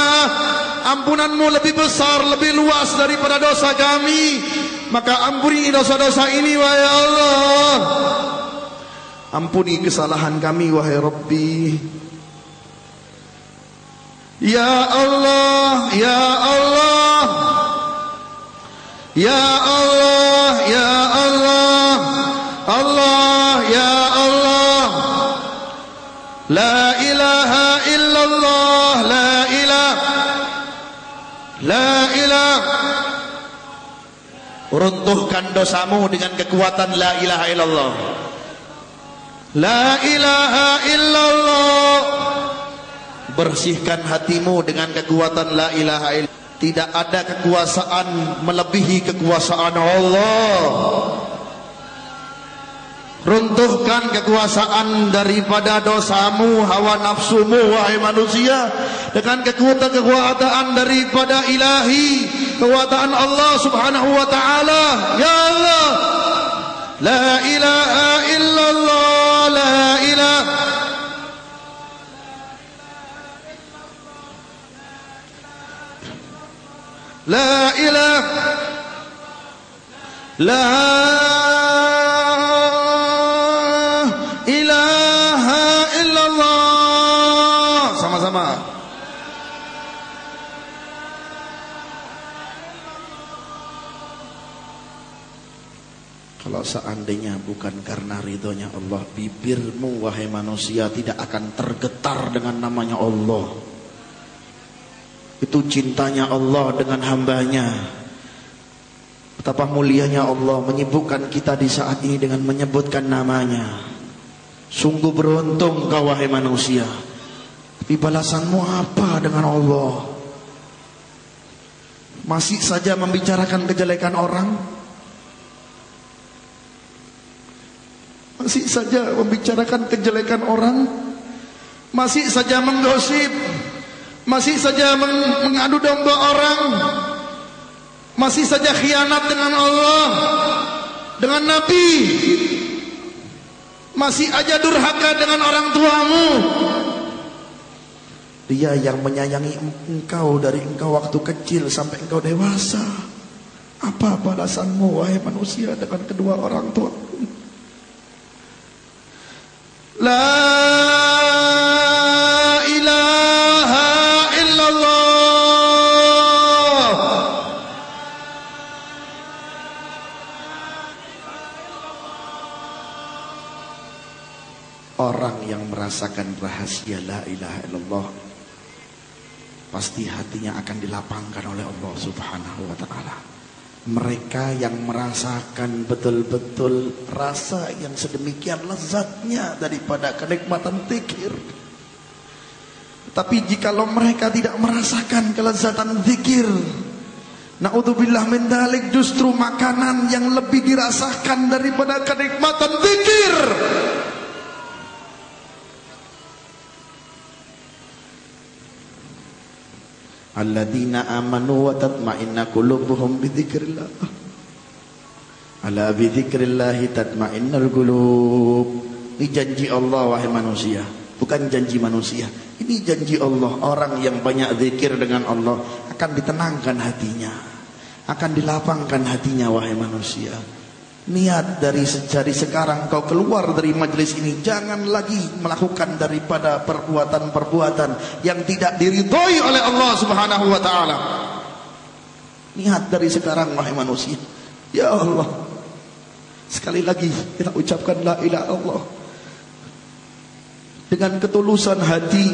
Ampunan-Mu lebih besar, lebih luas daripada dosa kami, maka ampuni dosa-dosa ini wahai Allah. Ampuni kesalahan kami wahai Rabbi. Ya Allah, ya Allah, ya Allah, ya Allah, Allah, ya Allah. La ilaha illallah, la ilah. Runtuhkan dosamu dengan kekuatan la ilaha illallah. La ilaha illallah. Bersihkan hatimu dengan kekuatan la ilaha illallah. Tidak ada kekuasaan melebihi kekuasaan Allah. Runtuhkan kekuasaan daripada dosamu, hawa nafsumu wahai manusia, dengan kekuatan daripada ilahi, kekuatan Allah subhanahu wa ta'ala. Ya Allah, la ilaha illallah, la ilaha. La ilaha, la ilaha illallah. Sama-sama. Kalau seandainya bukan karena ridhonya Allah, bibirmu wahai manusia tidak akan tergetar dengan namanya Allah. Itu cintanya Allah dengan hambanya. Betapa mulianya Allah menyibukkan kita di saat ini dengan menyebutkan namanya. Sungguh beruntung kau wahai manusia. Tapi balasanmu apa dengan Allah? Masih saja membicarakan kejelekan orang? masih saja membicarakan kejelekan orang, masih saja menggosip, masih saja mengadu domba orang, masih saja khianat dengan Allah, dengan Nabi, masih aja durhaka dengan orang tuamu. Dia yang menyayangi engkau dari engkau waktu kecil sampai engkau dewasa. Apa balasanmu wahai manusia dengan kedua orang tuamu? La ilaha illallah. Orang yang merasakan rahasia la ilaha illallah, pasti hatinya akan dilapangkan oleh Allah Subhanahu wa ta'ala. Mereka yang merasakan betul-betul rasa yang sedemikian lezatnya daripada kenikmatan zikir. Tapi jikalau mereka tidak merasakan kelezatan zikir, naudzubillah min dzalik, justru makanan yang lebih dirasakan daripada kenikmatan zikir. Alladzina amanu wa tatma'inna qulubuhum bidzikrillah. Ala bidzikrillah tatma'innul qulub. Ini janji Allah wahai manusia, bukan janji manusia. Ini janji Allah. Orang yang banyak zikir dengan Allah akan ditenangkan hatinya, akan dilapangkan hatinya wahai manusia. Niat dari sekarang kau keluar dari majelis ini, jangan lagi melakukan daripada perbuatan-perbuatan yang tidak diridhoi oleh Allah Subhanahu wa ta'ala. Niat dari sekarang wahai manusia, ya Allah, sekali lagi kita ucapkan la ilaha illallah dengan ketulusan hati,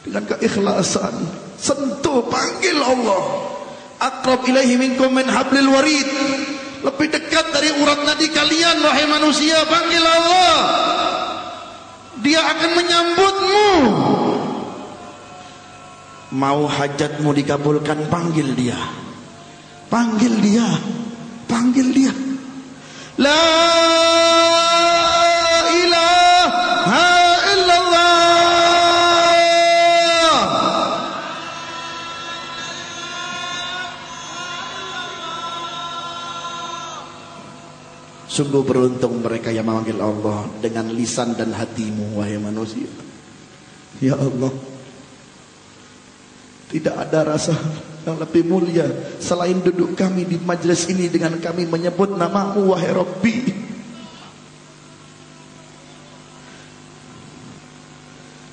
dengan keikhlasan. Sentuh, panggil Allah. Aqrab ilaihi minkum min hablil warid. Lebih dekat dari urat nadi kalian wahai manusia. Panggil Allah, Dia akan menyambutmu. Mau hajatmu dikabulkan, panggil Dia. Panggil Dia. Panggil Dia. La ilaha illallah. Sungguh beruntung mereka yang memanggil Allah dengan lisan dan hatimu wahai manusia. Ya Allah, tidak ada rasa yang lebih mulia selain duduk kami di majelis ini dengan kami menyebut nama-Mu wahai Rabbi.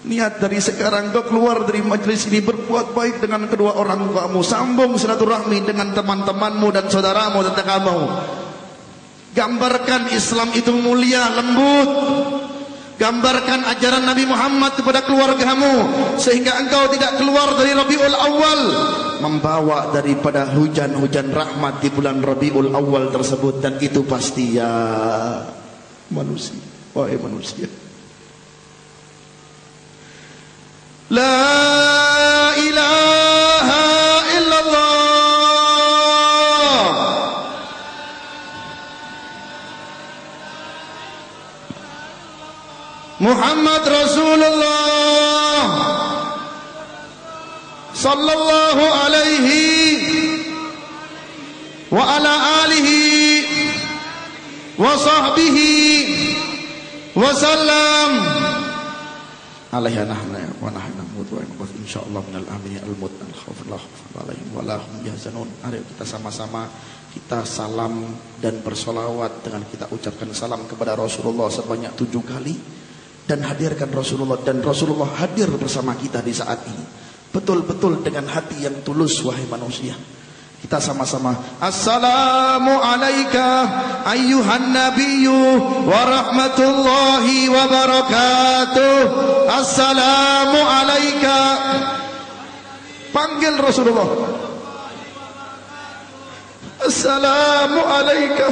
Niat dari sekarang kau keluar dari majelis ini, berbuat baik dengan kedua orang tuamu, sambung silaturahmi dengan teman-temanmu dan saudaramu dan tetanggamu. Gambarkan Islam itu mulia, lembut. Gambarkan ajaran Nabi Muhammad kepada keluargamu, sehingga engkau tidak keluar dari Rabiul Awal membawa daripada hujan-hujan rahmat di bulan Rabiul Awal tersebut. Dan itu pasti ya manusia, wahai manusia. La ilaha illallah. Muhammad Rasulullah sallallahu alaihi wa ala alihi wa sahbihi wa sallam. Alaihi nahnu wa nahnu namutu wa nabut insyaallah minal amini al-mut al-khawfillah alaihim wa lahum yahzanun. Mari kita sama-sama kita salam dan bersolawat dengan kita ucapkan salam kepada Rasulullah sebanyak 7 kali. Dan hadirkan Rasulullah, dan Rasulullah hadir bersama kita di saat ini betul-betul dengan hati yang tulus wahai manusia. Kita sama-sama assalamu alayka ayyuhan nabiyyu wa rahmatullahi wa barakatuh. Assalamu alayka. Panggil Rasulullah. Assalamu alayka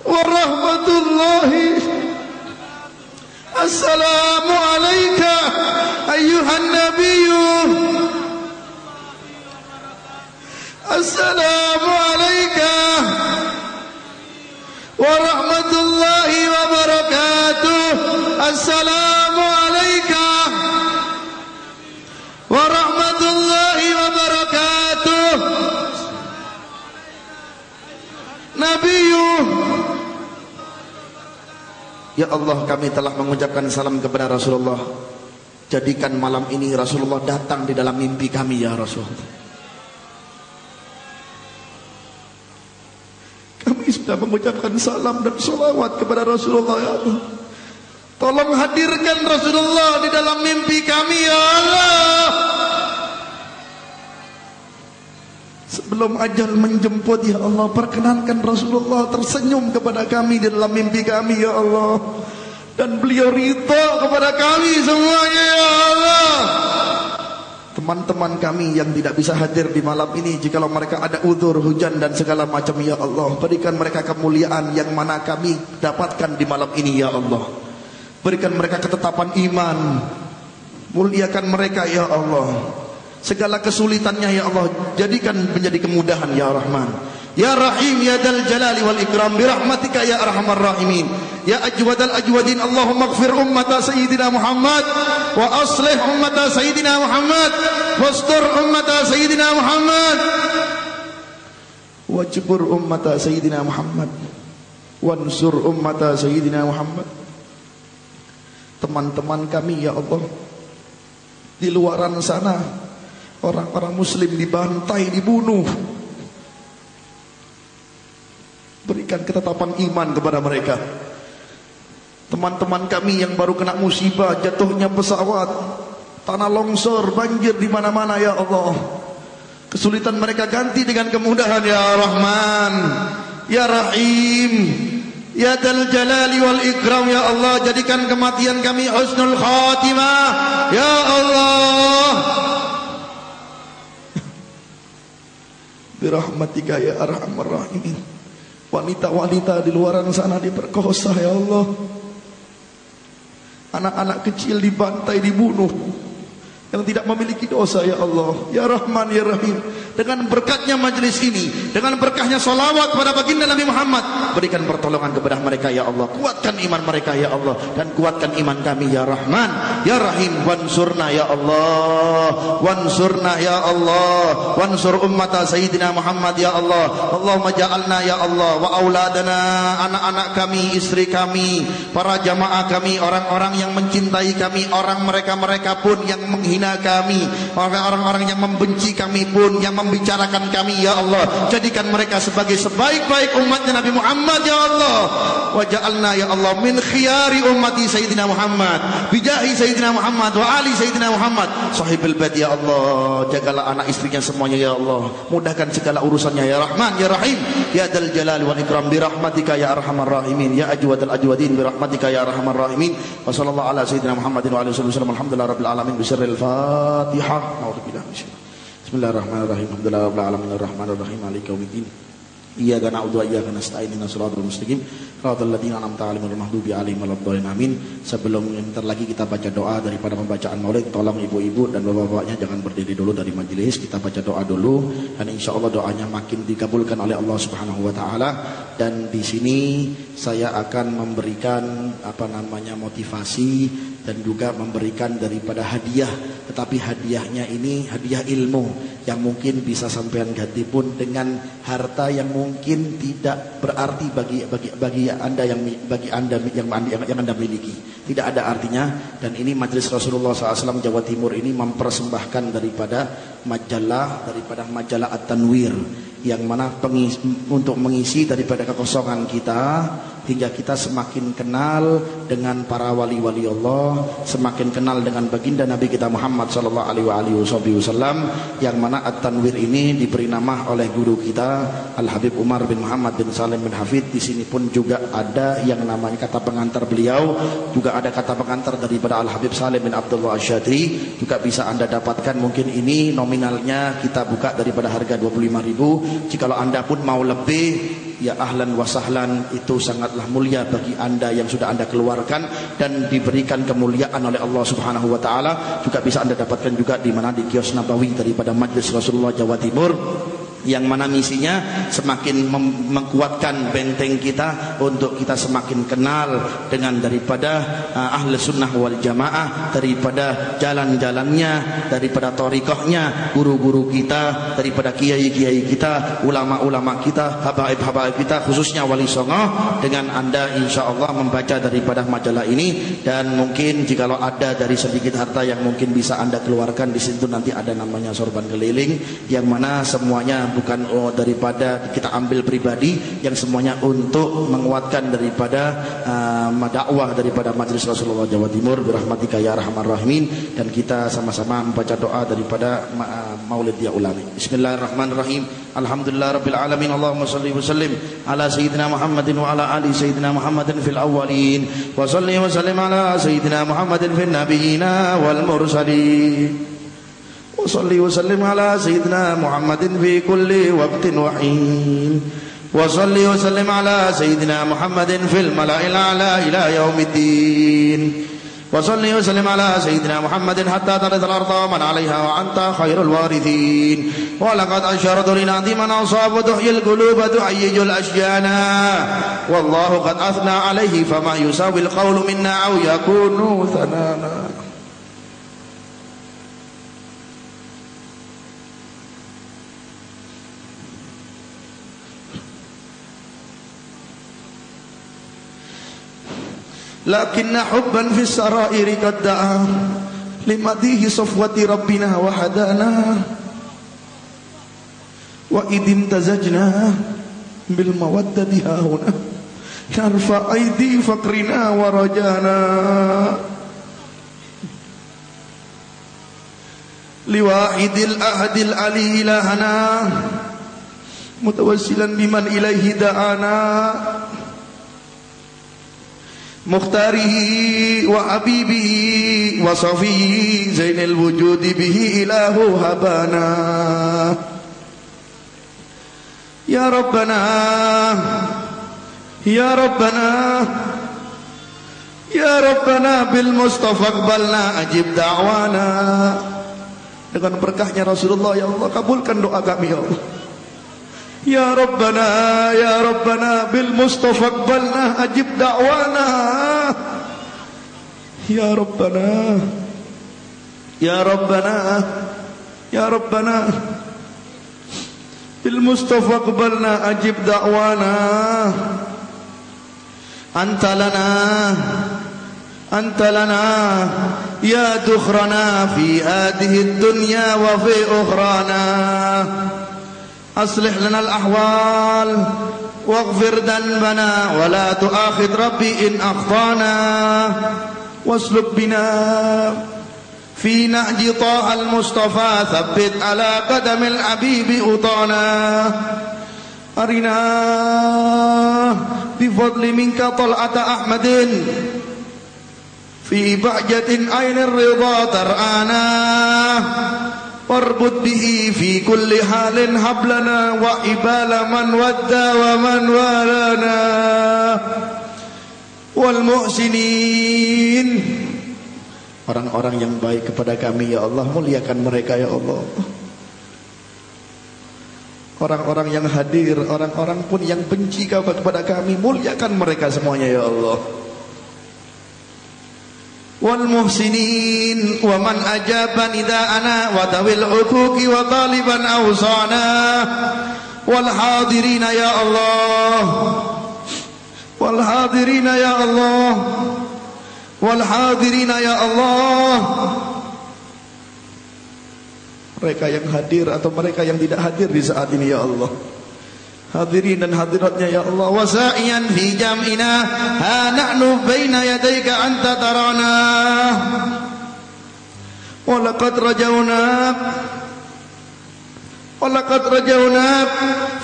wa rahmatullahi. Assalamu alayka ayyuhan nabiyyu. Assalamu alayka wa Ya Allah, kami telah mengucapkan salam kepada Rasulullah. Jadikan malam ini Rasulullah datang di dalam mimpi kami ya Rasul. Kami sudah mengucapkan salam dan salawat kepada Rasulullah ya Allah. Tolong hadirkan Rasulullah di dalam mimpi kami ya Allah. Sebelum ajal menjemput ya Allah, perkenankan Rasulullah tersenyum kepada kami di dalam mimpi kami ya Allah. Dan beliau ridha kepada kami semuanya ya Allah. Teman-teman kami yang tidak bisa hadir di malam ini, jikalau mereka ada uzur, hujan dan segala macam ya Allah, berikan mereka kemuliaan yang mana kami dapatkan di malam ini ya Allah. Berikan mereka ketetapan iman, muliakan mereka ya Allah. Segala kesulitannya ya Allah, jadikan menjadi kemudahan ya Rahman. Ya Rahim ya Dzal Jalali wal Ikram, birahmatika ya Arhamar Rahimin. Ya Ajwadal Ajwadin, Allahumma ighfir ummata Sayyidina Muhammad wa aslih ummata Sayyidina Muhammad wastur ummata Sayyidina Muhammad wajbur ummata Sayyidina Muhammad wansur ummata Sayyidina Muhammad. Teman-teman kami ya Allah, di luaran sana orang-orang muslim dibantai, dibunuh. Berikan ketetapan iman kepada mereka. Teman-teman kami yang baru kena musibah, jatuhnya pesawat, tanah longsor, banjir di mana-mana ya Allah. Kesulitan mereka ganti dengan kemudahan ya Rahman, ya Rahim, ya Dzal Jalali wal Ikram ya Allah. Jadikan kematian kami husnul khatimah ya Allah. Birahmatika ya Arhamar Rahimin. Wanita-wanita di luar sana diperkosa ya Allah. Anak-anak kecil dibantai, dibunuh, yang tidak memiliki dosa ya Allah. Ya Rahman ya Rahim, dengan berkatnya majlis ini, dengan berkahnya salawat kepada baginda Nabi Muhammad, berikan pertolongan kepada mereka ya Allah. Kuatkan iman mereka ya Allah, dan kuatkan iman kami ya Rahman ya Rahim. Wansurna ya Allah, wansurna ya Allah, wansur ummata Sayyidina Muhammad ya Allah. Allahumma ja'alna ya Allah wa auladana, anak-anak kami, istri kami, para jamaah kami, orang-orang yang mencintai kami, orang mereka-mereka pun yang menghina kami, orang-orang yang membenci kami pun, yang membicarakan kami ya Allah, jadikan mereka sebagai sebaik-baik umatnya Nabi Muhammad ya Allah. Wa ja'alna ya Allah min khiyari ummati Sayyidina Muhammad, bijahi Sayyidina Muhammad wa ali Sayyidina Muhammad sahibul bait ya Allah. Jagalah anak istrinya semuanya ya Allah, mudahkan segala urusannya ya Rahman ya Rahim, ya Dzal Jalali wal Ikram, birahmatika ya Arhamar Rahimin, ya Ajwadal Ajwadin, birahmatika ya Arhamar Rahimin. Wa sallallahu ala Sayyidina Muhammadin wa alihi wasallam. Alhamdulillah rabbil alamin. Bismillahil Fatihah. A'udzubillahi minasyaitonir rajim. Bismillahirrahmanirrahim. Alhamdulillah rabbil alamin arrahmanirrahim maliki yaumiddin. Iyyaka na'budu wa iyyaka nasta'in ihdinas siratal mustaqim siratal ladzina an'amta 'alaihim ghairil maghdubi 'alaihim waladdallin amin. Sebelum bentar lagi kita baca doa daripada pembacaan Maulid, tolong ibu-ibu dan bapak-bapaknya jangan berdiri dulu dari majelis. Kita baca doa dulu dan insyaallah doanya makin dikabulkan oleh Allah Subhanahu wa taala. Dan di sini saya akan memberikan motivasi dan juga memberikan daripada hadiah, tetapi hadiahnya ini hadiah ilmu yang mungkin bisa sampean ganti pun dengan harta yang mungkin tidak berarti bagi anda yang anda miliki, tidak ada artinya. Dan ini Majelis Rasulullah SAW Jawa Timur ini mempersembahkan daripada majalah At-Tanwir, yang mana untuk mengisi daripada kekosongan kita, hingga kita semakin kenal dengan para wali-wali Allah, semakin kenal dengan baginda Nabi kita Muhammad sallallahu alaihi wasallam, yang mana At-Tanwir ini diberi nama oleh guru kita Al Habib Umar bin Muhammad bin Salim bin Hafid. Di sini pun juga ada yang namanya kata pengantar beliau, juga ada kata pengantar daripada Al Habib Salim bin Abdullah Asyadri, juga bisa Anda dapatkan. Mungkin ini nominalnya kita buka daripada harga 25.000. Jikalau Anda pun mau lebih, ya ahlan wa sahlan, itu sangatlah mulia bagi Anda yang sudah Anda keluarkan dan diberikan kemuliaan oleh Allah Subhanahu wa taala. Juga bisa Anda dapatkan juga di mana, di kios Nabawi daripada Majelis Rasulullah Jawa Timur, yang mana misinya semakin menguatkan benteng kita untuk kita semakin kenal dengan daripada ahli sunnah wal jamaah, daripada jalan-jalannya, daripada thariqahnya, guru-guru kita, daripada kiai-kiai kita, ulama-ulama kita, habaib-habaib kita, khususnya Wali Songo. Dengan Anda insyaallah membaca daripada majalah ini, dan mungkin jikalau ada dari sedikit harta yang mungkin bisa Anda keluarkan, di situ nanti ada namanya sorban keliling, yang mana semuanya bukan daripada kita ambil pribadi, yang semuanya untuk menguatkan daripada dakwah daripada Majelis Rasulullah Jawa Timur birahmatika ya arhamar rahimin. Dan kita sama-sama membaca doa daripada Maulid ya ulami. Bismillahirrahmanirrahim. Alhamdulillah rabbil alamin. Allahumma shalli wa sallim ala sayyidina Muhammadin wa ala ali sayyidina Muhammadin fil awwalin, wa shalli wa sallim ala sayyidina Muhammadin fil nabiyina wal mursalin, wa salli wa sallim ala sayyidina Muhammadin fi kulli waqtin wa hin, wa salli wa sallim ala sayyidina Muhammadin fil mala'il a'la ila yaumiddin, wa salli wa sallim ala sayyidina Muhammadin hatta tarithal arda man 'alaiha wa anta khairul warithin. Wa laqad ashartu linadi man asabu tuhyil quluba tuhayyijul asjana, wallahu qad athna 'alaihi fama yusawil qawlu minna aw yakunu thanana. Lakinna hubban fis sarairi qad da'a limadihi safwati rabbina wa hadana, wa idin tazajna bil mawaddati hauna narfa aidi fakrina wa rajana, liwahidil ahadil ali ilahana mutawassilan biman ilaihi da'ana, mukhtarihi wa habibihi wa safihi zainal wujudi bihi ilahu habana. Ya Rabbana Ya Rabbana Ya Rabbana bil Mustafa aqbalna ajib da'wana. Dengan berkahnya Rasulullah ya Allah, kabulkan doa kami ya Allah. Ya Rabbana bil Mustafa aqbalna ajib da'wana. Ya Rabbana bil Mustafa aqbalna ajib da'wana. Anta lana ya dukhrana fi hadhihi dunya wa fi ukhrana. أصلح لنا الأحوال واغفر ذنبنا ولا تؤاخذ ربي إن أخطأنا، واسلك بنا في نهج طه المصطفى ثبت على قدم الحبيب أطانا. أرنا بفضل منك طلعة أحمد في بهجة عين الرضا ترآنا، warbud bihi fi kulli halin hablana wa ibala man wadda wa man walana wal muhsinin. Orang-orang yang baik kepada kami ya Allah, muliakan mereka ya Allah. Orang-orang yang hadir, orang-orang pun yang benci kepada kami, muliakan mereka semuanya ya Allah. Wal muhsinin wa man ajaban ida'ana wa tawil huquqi wa taliban awsana, wal hadirina ya Allah, wal hadirina ya Allah, wal hadirina ya Allah. Mereka yang hadir atau mereka yang tidak hadir di saat ini ya Allah, hadirin dan hadiratnya ya Allah. Wasa'iyan fi jam'ina ha nahnu baina yadayka anta tarana, walaqad rajawnak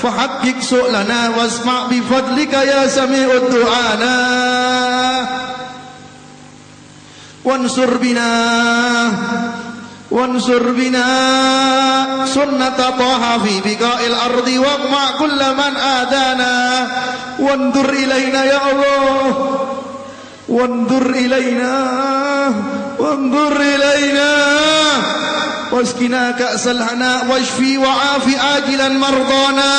fahaqqiq su'lana wasma' bi fadlika ya sami'ud du'ana, wansur bina sunnata taha fi biqa'il ardi waqma' kulla man adana, wandur ilaina ya Allah, wandur ilaina wasqina ka'sal hana washfi wa'afi ajilan mardana.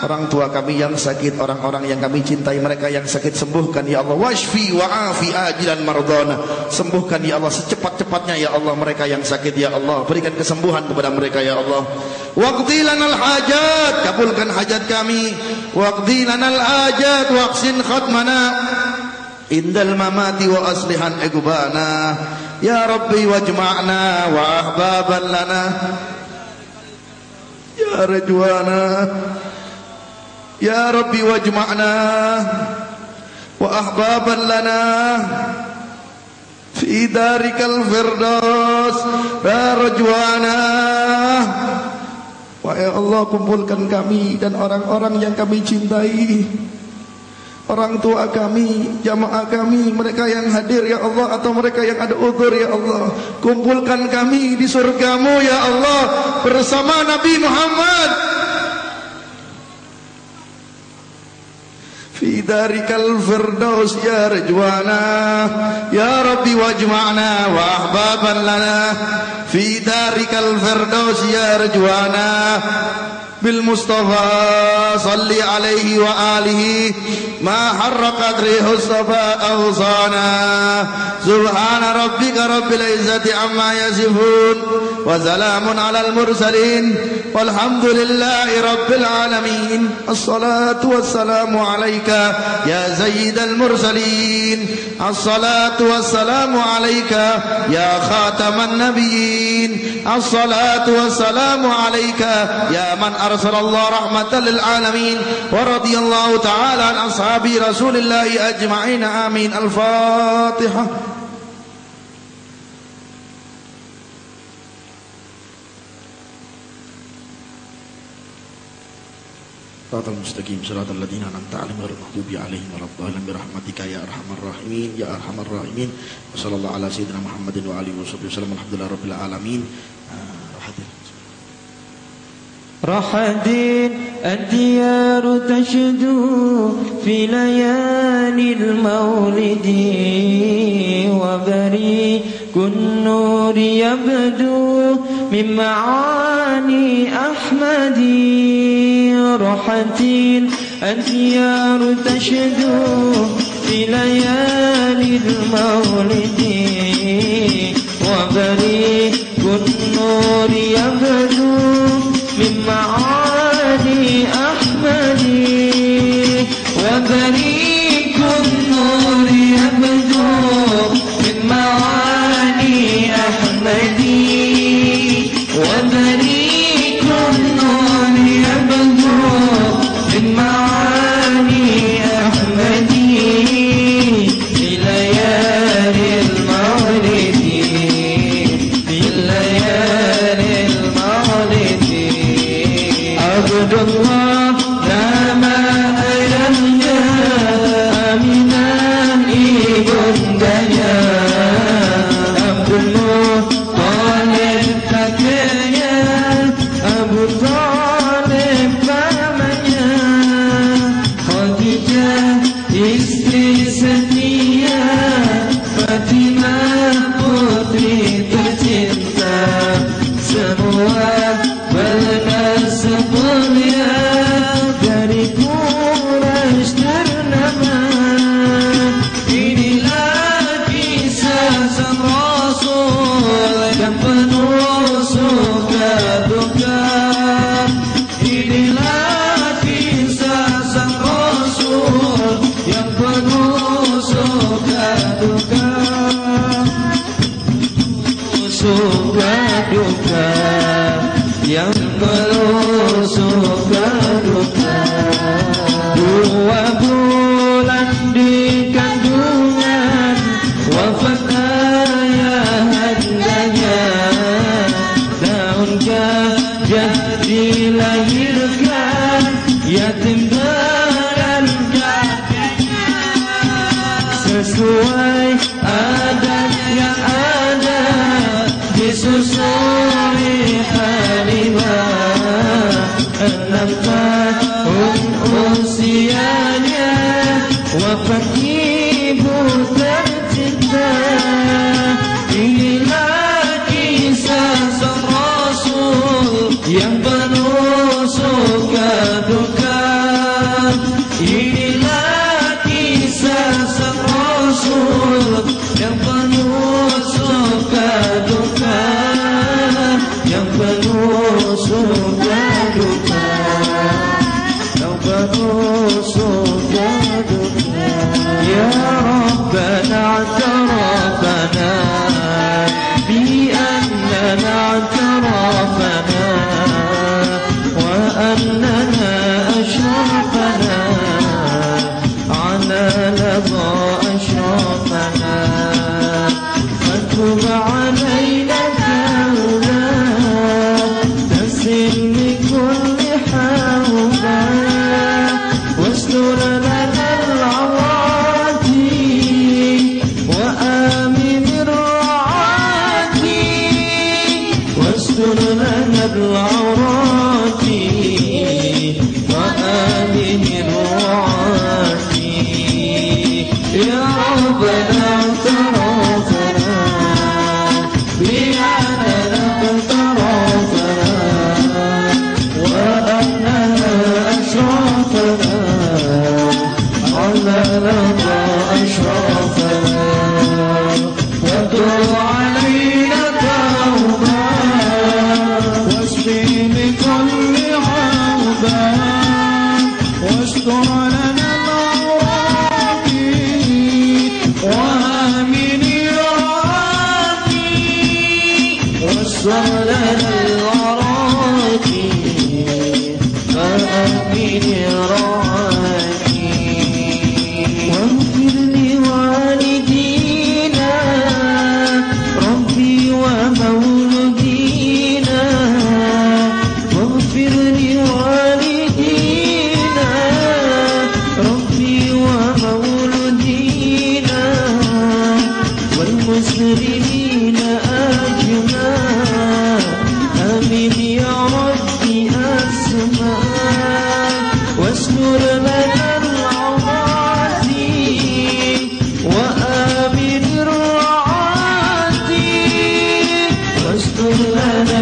Orang tua kami yang sakit, orang-orang yang kami cintai, mereka yang sakit, sembuhkan ya Allah. Washfi wa'afi ajilan mardana. Sembuhkan ya Allah secepat-cepatnya ya Allah mereka yang sakit ya Allah. Berikan kesembuhan kepada mereka ya Allah. Waqdi lanal hajat, kabulkan hajat kami. Waqdi lanal hajat waqsin khatmana indal mamati wa aslihan iqbana. Ya Rabbi wajma'na wa ahbaban lana ya rajwana. Ya Rabbi wajma'na wa ahbaban lana fi darikal firdaus ya rajwana. Wahai Allah, kumpulkan kami dan orang-orang yang kami cintai, orang tua kami, jamaah kami, mereka yang hadir ya Allah atau mereka yang ada uzur ya Allah. Kumpulkan kami di surgamu ya Allah bersama Nabi Muhammad fi darikal firdaus ya rajwana. Ya Rabbi wajma'na wa ahbaban lana fi darikal firdaus ya rajwana. bil Mustafa salli alaihi wa alihi ma harraqat rihus safa awsana. Subhana rabbika rabbil izzati amma yasifun wa salamun alal mursalin walhamdulillahi rabbil alamin. Assalatu wassalamu alaika ya sayyidal mursalin. Assalatu wassalamu alaika ya khataman nabiyyin. Assalatu wassalamu alaika ya man arsalallahu rahmatan lil alamin. Wa radiyallahu ta'ala an ashabi rasulillahi ajma'in. Amin. Al-Fatihah. Siratal mustaqim siratal ladzina an'amta 'alaihim ghairil maghdubi 'alaihim waladdallin birahmatika ya arhamar rahimin ya arhamar rahimin. Wassallallahu ala sayyidina Muhammadin wa alihi wasallam. Alhamdulillahi rabbil alamin. رحدين الديار تشدو في ليالي المولد وبريق النور يبدو من معاني أحمد. رحدين الديار تشدو في ليالي المولد وبريق النور يبدو من معاني أحمد. وبريق النور يبدو من معاني أحمد. وبريق النور يبدو من معاني أحمد. في ليالي المولد في ليالي المولد عبد الله نام أيامنا آمنا إبن ديا. عبد المطلب تكيا أبو طالب فمنيا. خديجة istri setia Fatimah putri tercinta. Semua berkasih mulia dari Quraisy ternama. Inilah kisah sang Rasul yang penuh suka duka. Inilah kisah sang Rasul yang penuh suka duka. Suka duka yang penuh suka duka. 2 bulan di kandungan wafat ayahandanya. Daun gajah dilahirkan yatim dan kakeknya. Sesuai adat yang ada disusui Halimah. 6 tahun usianya yang penuh suka duka. Inilah kisah sang Rasul yang penuh suka duka, yang penuh suka duka, yang penuh suka duka. Ya Rabbana i'tarafna bi'annana i'tarafna wa annana ashrafna ala ladha ashrafna fatub alayna tawba tasil min kulli hawba wastur lana al-awati wa amin ar-ra'ati wastur lana al-awati wa amin ar-ra'ati. Ya Rabbana i'tarafna bi'annana i'tarafna wa annana ashrafna ala ladha ashrafna watub alayna tawba wasfi min kulli hawba wastur lana al-awrati wa amin ar-ra'ati wastur lana al-awrati wa amin ar-ra'ati. واغفر لوالدينا ربي ومولدينا واغفر لوالدينا ربي ومولدينا والمسلمين أجمعين آمين يا ربي أسمع واستر لنا العورات وآمن الرعاة واستر لنا